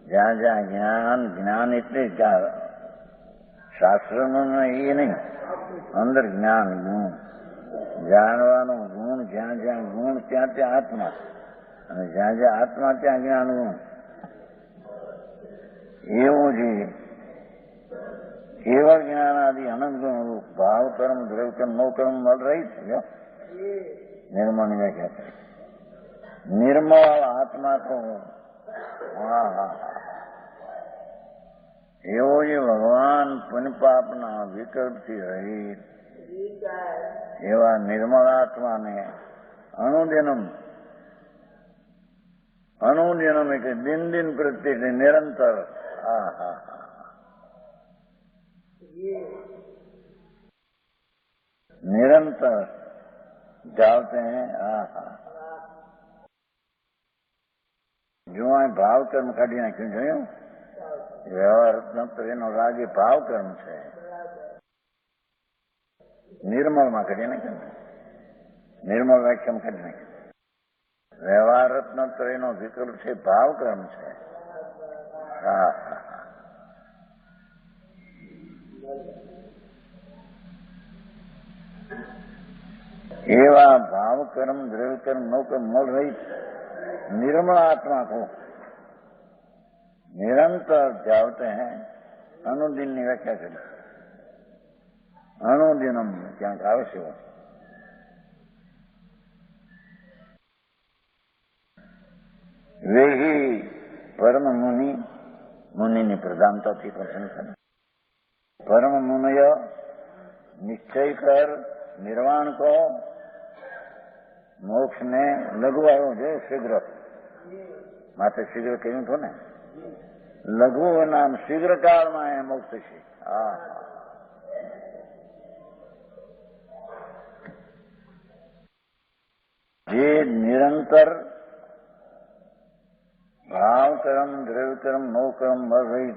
જ્યાં જ્યાં જ્ઞાન એટલે શાસ્ત્રનું એ નહીં, અંદર જ્ઞાન ગુણ, જાણવાનો ગુણ. જ્યાં જ્યાં ગુણ ત્યાં ત્યાં આત્મા, અને જ્યાં જ્યાં આત્મા ત્યાં જ્ઞાન ગુણ. એવું છે કેવળ જ્ઞાન આદિ અનંત ગુણ રૂપ ભાવ કર્મ દ્રવ્ય કર્મ નો કર્મ મળ રહી છે. નિર્મળની વ્યાખ્યા કરી. નિર્મળ આત્મા તો એવો જે ભગવાન પુણ્યપાપના વિકલ્પથી રહિત એવા નિર્મળ આત્માને અણુદિનમ એટલે દિન પ્રત્યે એટલે નિરંતર निरंतर डालते हैं। जो भाव कर्म काढ़ी नाख्યું જોયું વ્યવહાર રત્નત્ર એનો રાગ એ ભાવ કર્મ છે નિર્મળમાં કરી નાખે ને, નિર્મળ વાક્યમાં કરી નાખે. વ્યવહાર રત્નત્રયનો વિકલ્પ છે, ભાવક્રમ છે. હા હા. एवा भाव कर्म द्रव्य कर्म नो कर्म मोल रहित निर्मल आत्मा को निरंतर जावते हैं. अनुदिन की व्याख्या करें. अनुदिनम क्या आवश्य हो. वे ही परम मुनि, मुनि ने प्रधानता थी प्रशंसा. परम मुनय निश्चय कर निर्वाण को मोक्ष ने लघु आयो जो शीघ्र माते शीघ्र कहूं थो ने लघु नाम शीघ्र काल में है मोक्ष से. हाँ ये निरंतर भाव कर्म द्रव्य कर्म नो कर्म मर रही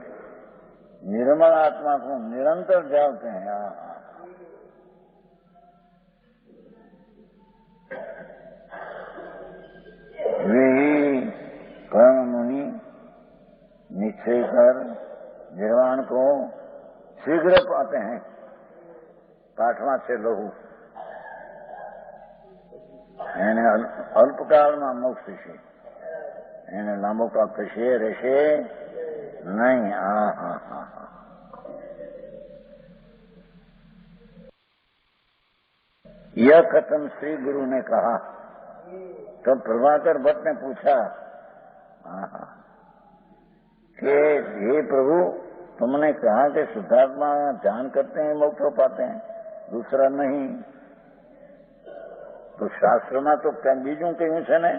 निर्मल आत्मा को निरंतर जाते हैं. हाँ वे ही परम मुनि निश्चय कर निर्वाण को शीघ्र पाते हैं. पाठवा से लघु એને અલ્પકાળમાં મોક્ષ છે, એને લાંબો કાળ કશે રહેશે નહીં. હા હા હા હા. यह कथन श्री गुरु ने कहा. तो प्रभाकर भट्ट ने पूछा कि हे प्रभु, तुमने कहा कि शुद्धात्मा ध्यान करते हैं मोक्ष पाते हैं, दूसरा नहीं. तो शास्त्र में तो क्या बीजू कहू है ने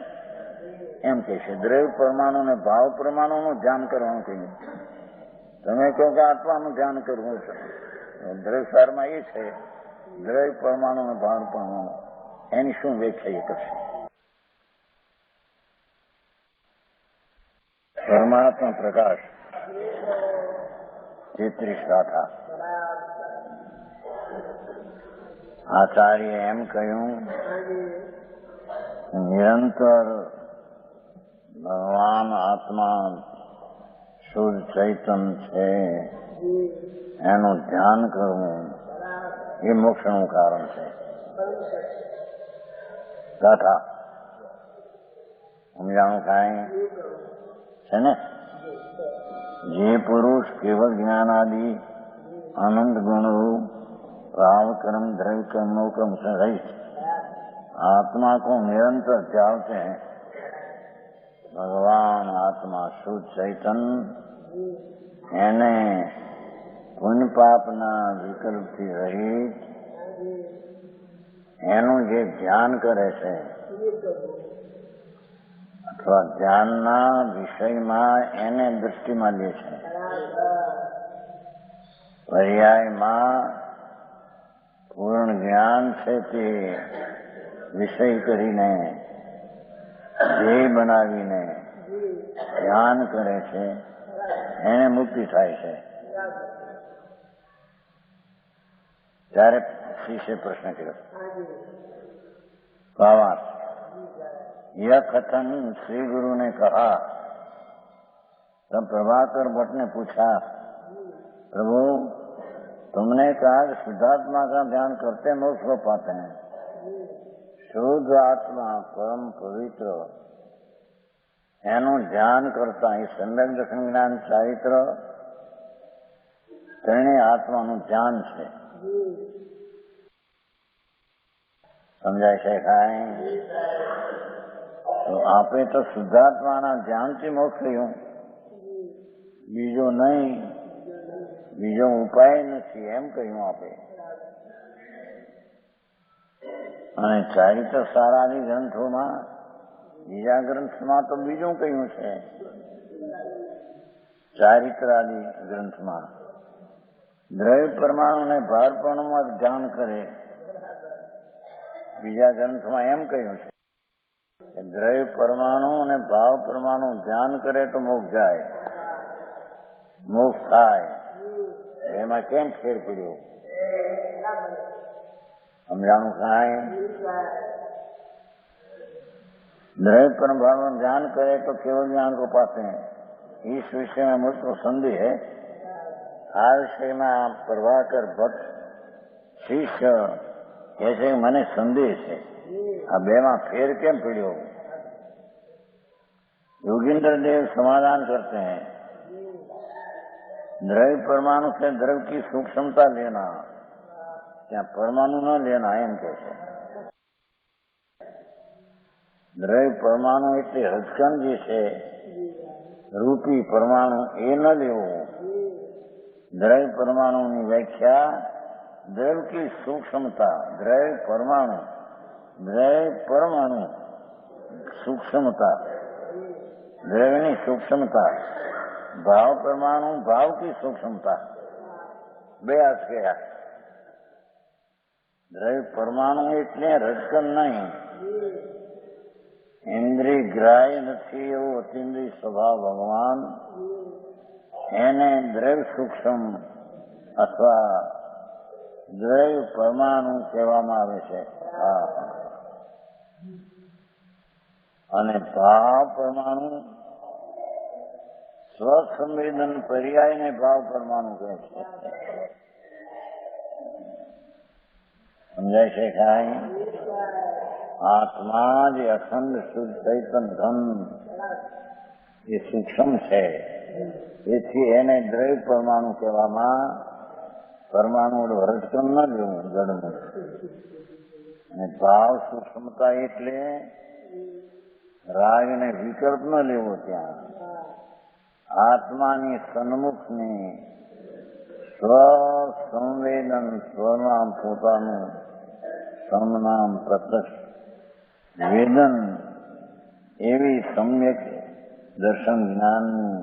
एम कहे द्रव्य परमाणु ने भाव परमाणु નું ધ્યાન કરવાનું કહ્યું. તમે કહો કે આત્માનું ધ્યાન કરવું છે. દ્રવ્ય સારમાં એ છે દ્રવ્ય પરમાણુ ને ભાવ પરમાણુ એની શું વ્યાખ્યા કરશે. परमात्मा प्रकाश 33 गाथा. आचार्य एम कहूं निरंतर भगवान आत्मा शुद्ध चैतन्य છે એનું ધ્યાન કરવું એ મોક્ષનું કારણ છે. ગાથા સમજાણું કાંઈ છે ને. જે પુરુષ કેવલ જ્ઞાન આદि अनंत गुण रूप भाव कर्म द्रव्य कर्मों कर्म से रहित आत्मा को निरंतर जागते हैं. भगवान आत्मा शुद्ध चैतन्य એને પુણ્ય પાપના વિકલ્પથી રહિત એનું જે ધ્યાન કરે છે અથવા ધ્યાનના વિષયમાં એને દૃષ્ટિમાં લે છે. પર્યાયમાં પૂર્ણ જ્ઞાન છે તે વિષય કરીને ધ્યેય બનાવીને ધ્યાન કરે છે, એને મુક્તિ થાય છે. ત્યારે શિષ્ય પ્રશ્ન કર્યો. ભાવાર્થ यह कथन श्री गुरु ने कहा. तब प्रभाकर भट्ट ने पूछा, प्रभु तुमने कहा कि शुद्धात्मा का ध्यान करते मोक्ष को पाते हैं. शुद्ध आत्मा परम पवित्र એનું ધ્યાન કરતા એ સમ્યક દર્શન જ્ઞાન ચારિત્ર ત્રણેય આત્માનું ધ્યાન છે. સમજાય છે કાંઈ? તો આપે તો શુદ્ધાત્માના ધ્યાનથી મોક્ષ થયું, બીજો નહીં, બીજો ઉપાય નથી એમ કહ્યું આપે. અને ચારિત્ર સારાદી ગ્રંથોમાં બીજા ગ્રંથમાં તો બીજું કહ્યું છે. ચારિત્રાદિ ગ્રંથમાં દ્રવ્ય પરમાણુને ભાર પરમાણુમાં ધ્યાન કરે. બીજા ગ્રંથમાં એમ કહ્યું છે કે દ્રવ્ય પરમાણુ અને ભાવ પરમાણુ ધ્યાન કરે તો મોક્ષ જાય, મોક્ષ થાય. એમાં કેમ ફેર પડ્યો? समझाणु कांई द्रव्य परम ज्ञान करे तो केवल ज्ञान को पाते हैं। इस विषय में मुझको संदेह है। आ विषय में प्रभाकर भट्ट शिष्य ऐसे મને સંદેહ છે આ બેમાં ફેર કેમ પડ્યો? योगींद्र देव समाधान करते हैं द्रव्य परमाणु से द्रव्य की सूक्ष्मता लेना, क्या परमाणु न लेना एम कैसे? द्रव्य परमाणु એટલે હજકન જે છે રૂપી પરમાણુ એ ન લેવો। દ્રવ્ય પરમાણુની વ્યાખ્યા દ્રવ્ય की सूक्ष्मता, द्रव्य परमाणु सूक्ष्मता, द्रव्यની सूक्ष्मता, भाव परमाणु भाव की सूक्ष्मता બે અર્થ કયા? દ્રવ્ય પરમાણુ એટલે રજકન નહીં, ઇન્દ્રિય ગ્રાહ્ય નથી એવો અતિન્દ્રિય સ્વભાવ ભગવાન, એને દ્રવ્ય સૂક્ષ્મ અથવા દ્રવ્ય પરમાણુ કહેવામાં આવે છે। અને ભાવ પરમાણુ સ્વસંવેદન પર્યાયને ભાવ પરમાણુ કહે છે। સમજાય છે કાંઈ? આત્મા જે અખંડ શુદ્ધ ચૈતન ધન એ સૂક્ષ્મ છે, તેથી એને દ્રવ્ય પરમાણુ કહેવામાં। પરમાણુ રજકન ન લેવું જડનું, અને ભાવ સૂક્ષ્મતા એટલે રાગ ને વિકલ્પ ન લેવો। ત્યાં આત્માની સન્મુખની સ્વસંવેદન, સ્વનામ પોતાનું સમનામ પ્રત્યક્ષ વેદન એવી સમ્યક દર્શન જ્ઞાનની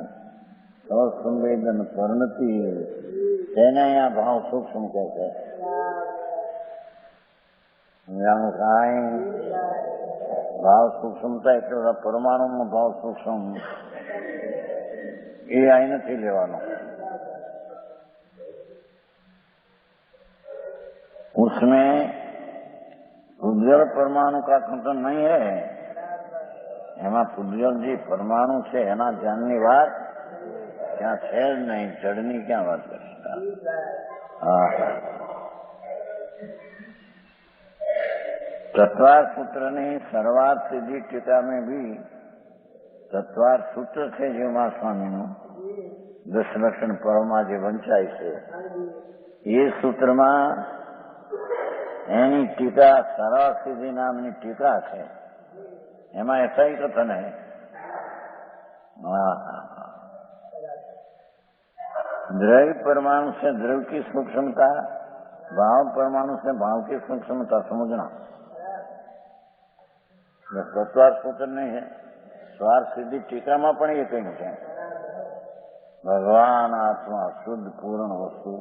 સ્વસંવેદન પરિણતિ, તેને અહીંયા ભાવ સૂક્ષ્મ કહે છે। સમજાણું કાંઈ? ભાવ સૂક્ષ્મતા એટલે પરમાણુનો ભાવ સૂક્ષ્મ એ અહીં નથી લેવાનો। उसमें उज्जवल परमाणु का खंडन नहीं है। એમાં ઉજ્જવલ જે પરમાણુ છે એના ધ્યાનની વાત ત્યાં છે જ નહીં, જડની ક્યાં વાત કરતા? तत्वार सूत्र ने सर्वार्थ सिद्धि टीका में भी तत्वार सूत्र છે જીવમા સ્વામીનું 10 લક્ષણ પરમાં જે વંચાય છે એ સૂત્રમાં એની ટીકા સરળ સિદ્ધિ નામની ટીકા છે, એમાં ऐसा ही कथन है। द्रव्य परमाणु से द्रव्य की सूक्ष्मता, भाव परमाणु से भाव की सूक्ष्मता समझना। तत्वार सूत्र नहीं है, स्वार सिद्धि टीका में पण ये कहीं है। भगवान आत्मा शुद्ध पूर्ण वस्तु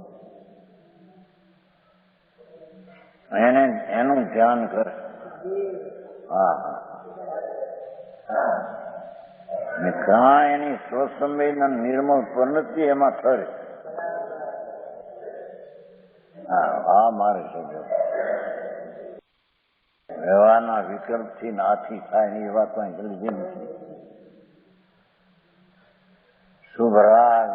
એનું ધ્યાન કર। કાં એની સ્વસંવેદન નિર્મળ પરિણતિ એમાં થશે। મારે શબ્દ વ્યવહારના વિકલ્પથી નાથી થાય એ વાત જલ્દી નથી। શુભરાગ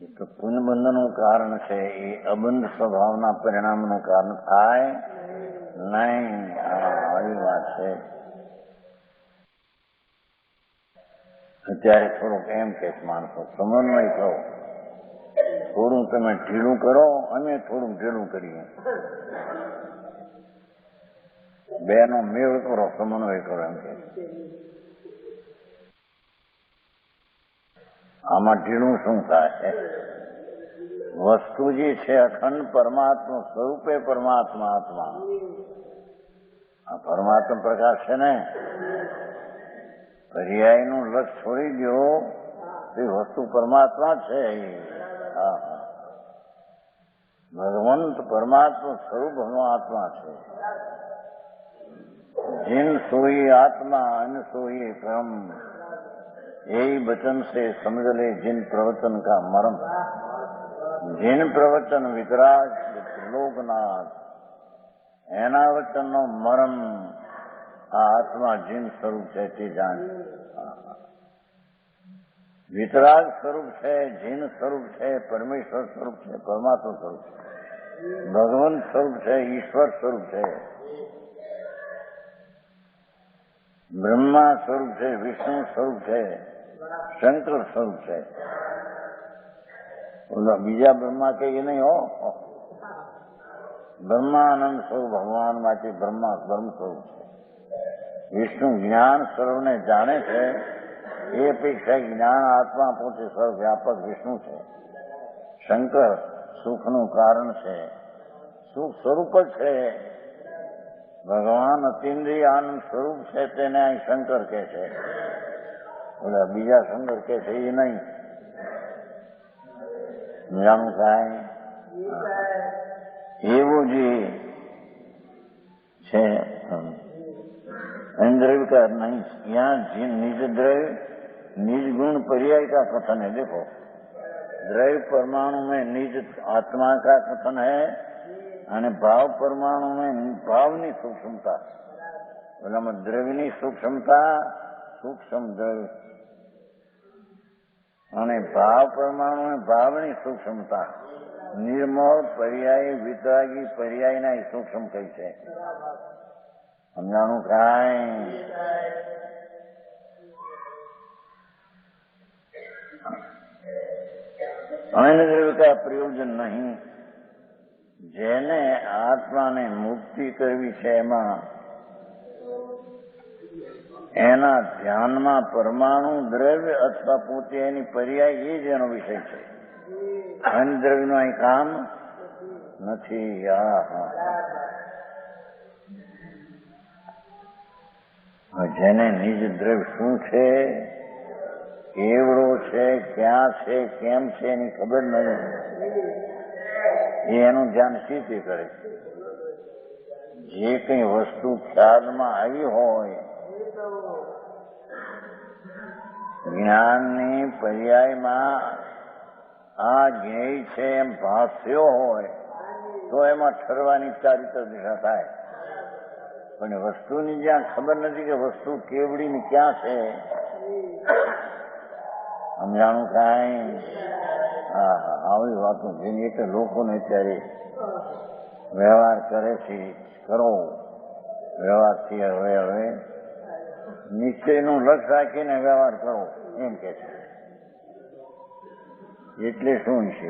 એ તો પુનબંધનું કારણ છે, એ અબંધ સ્વભાવના પરિણામનું કારણ થાય નહીં। આવી વાત છે। અત્યારે થોડુંક એમ કે માણસો સમન્વય કરો, થોડું તમે ઢીલું કરો, અમે થોડુંક ઢીલું કરીએ, બેનો મેળ કરો, સમન્વય કરો એમ કે। આમાં ઢીલું શું થાય? વસ્તુ જે છે અખંડ પરમાત્મા સ્વરૂપે પરમાત્મા આત્મા, આ પરમાત્મા પ્રકાશ છે ને, પર્યાયનું લક્ષ છોડી દો, એ વસ્તુ પરમાત્મા છે। ભગવંત પરમાત્મા સ્વરૂપ આત્મા છે। जिन सोई आत्मा अन सोई परम, यही वचन से समझ ले जिन प्रवचन का मर्म। જીન પ્રવચન વિતરાગ ત્રિલોકનાથ, એના વચનનો મરમ આ આત્મા જીન સ્વરૂપ છે તે જાણ. વિતરાગ સ્વરૂપ છે, જીન સ્વરૂપ છે, પરમેશ્વર સ્વરૂપ છે, પરમાત્મા સ્વરૂપ છે, ભગવાન સ્વરૂપ છે, ઈશ્વર સ્વરૂપ છે, બ્રહ્મા સ્વરૂપ છે, વિષ્ણુ સ્વરૂપ છે, શંકર સ્વરૂપ છે. બીજા બ્રહ્મા કે નહીં હો, બ્રહ્માનંદ સ્વરૂપ ભગવાનમાંથી બ્રહ્મા બ્રહ્મ સ્વરૂપ છે. વિષ્ણુ જ્ઞાન સ્વરૂપને જાણે છે, એ અપેક્ષા જ્ઞાન આત્મા પોતે સર્વ વ્યાપક વિષ્ણુ છે. શંકર સુખનું કારણ છે, સુખ સ્વરૂપ જ છે. ભગવાન અતિન્દ્રિય આનંદ સ્વરૂપ છે, તેને અહીં શંકર કહે છે. ઓલા બીજા શંકર કહે છે એ નહીં. જાણું કાંઈ એવું જે છે द्रव्य का नहीं, यहाँ निज द्रव्य निज गुण पर्याय का कथन है. देखो, द्रव्य परमाणु में निज आत्मा का कथन है અને ભાવ પરમાણુ में ભાવની સૂક્ષ્મતા. પેલામાં દ્રવ્યની સૂક્ષ્મતા, સૂક્ષ્મ દ્રવ્ય, અને ભાવ પરમાણુ ભાવની સૂક્ષ્મતા. નિર્મળ પર્યાય, વિતરાગી પર્યાયના સૂક્ષ્મ કઈ છે. સમજાણું કાંઈ? અન્ય દ્રવ્ય કા પ્રયોજન નહીં. જેને આત્માને મુક્તિ કરવી છે એમાં એના ધ્યાનમાં પરમાણુ દ્રવ્ય અથવા પોતે એની પર્યાય એ જ એનો વિષય છે. અન્ય દ્રવ્યનું અહીં કામ નથી. જેને નિજ દ્રવ્ય શું છે, કેવડો છે, ક્યાં છે, કેમ છે એની ખબર નથી, એનું ધ્યાન સીધે કરે. જે કઈ વસ્તુ ખ્યાલમાં આવી હોય, જ્ઞાનની પર્યાયમાં આ જ્ઞેય છે એમ ભાસ્યો હોય તો એમાં ઠરવાની ચારિત્ર દિશા થાય. પણ વસ્તુની જ્યાં ખબર નથી કે વસ્તુ કેવડીની ક્યાં છે, સમજાણું કાંઈ? આવી વાતો જેની એટલે લોકોને અત્યારે વ્યવહાર કરે છે. કરો વ્યવહારથી હવે નિશ્ચયનું લક્ષ્ય રાખીને વ્યવહાર કરો એમ કે છે. એટલે શું છે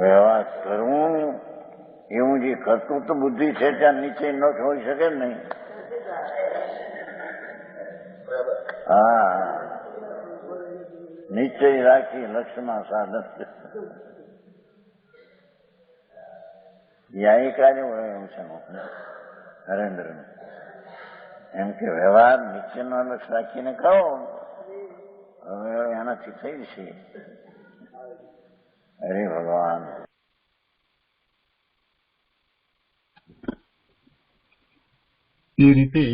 વ્યવહાર કરવું? એવું જે કરતું તો બુદ્ધિ છે ત્યાં નિશ્ચય ન હોઈ શકે નહીં. નિશ્ચય રાખી લક્ષ્યમાં સાધન. યા કાર્ય એવું છે નરેન્દ્ર, એમ કે વ્યવહાર નિશ્ચયનો લક્ષ્ય રાખીને કરો. હવે એનાથી થઈ જશે. અરે ભગવાન! એ રીતે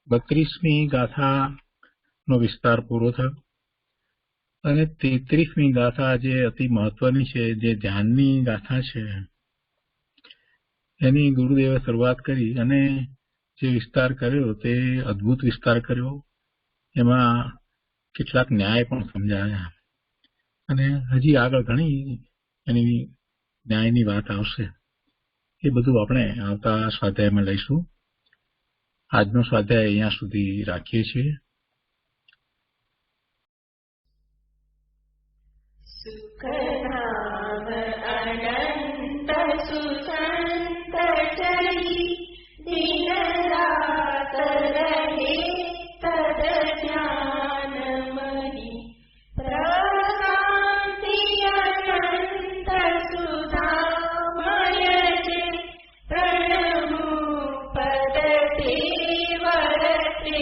32મી ગાથાનો વિસ્તાર પૂરો થયો અને 33મી ગાથા જે અતિ મહત્વની છે, જે ધ્યાનની ગાથા છે, એની ગુરુદેવે શરૂઆત કરી અને જે વિસ્તાર કર્યો તે અદ્ભુત વિસ્તાર કર્યો. એમાં કેટલાક ન્યાય પણ સમજાયા અને હજી આગળ ઘણી એની ન્યાયની વાત આવશે. એ બધું આપણે આવતા સ્વાધ્યાયમાં લઈશું. આજનો સ્વાધ્યાય અહીંયા સુધી રાખીએ છીએ. સુખધામ અનંત સુસંત ચરી દિન રાત રહે તદ જ્ઞાન મહી પ્રશાંતિ અનંત સુધામય છે પ્રણમુ પદતે વરતે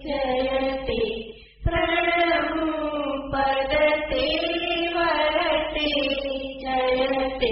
જયતે પ્રણમુ પદતે જયતે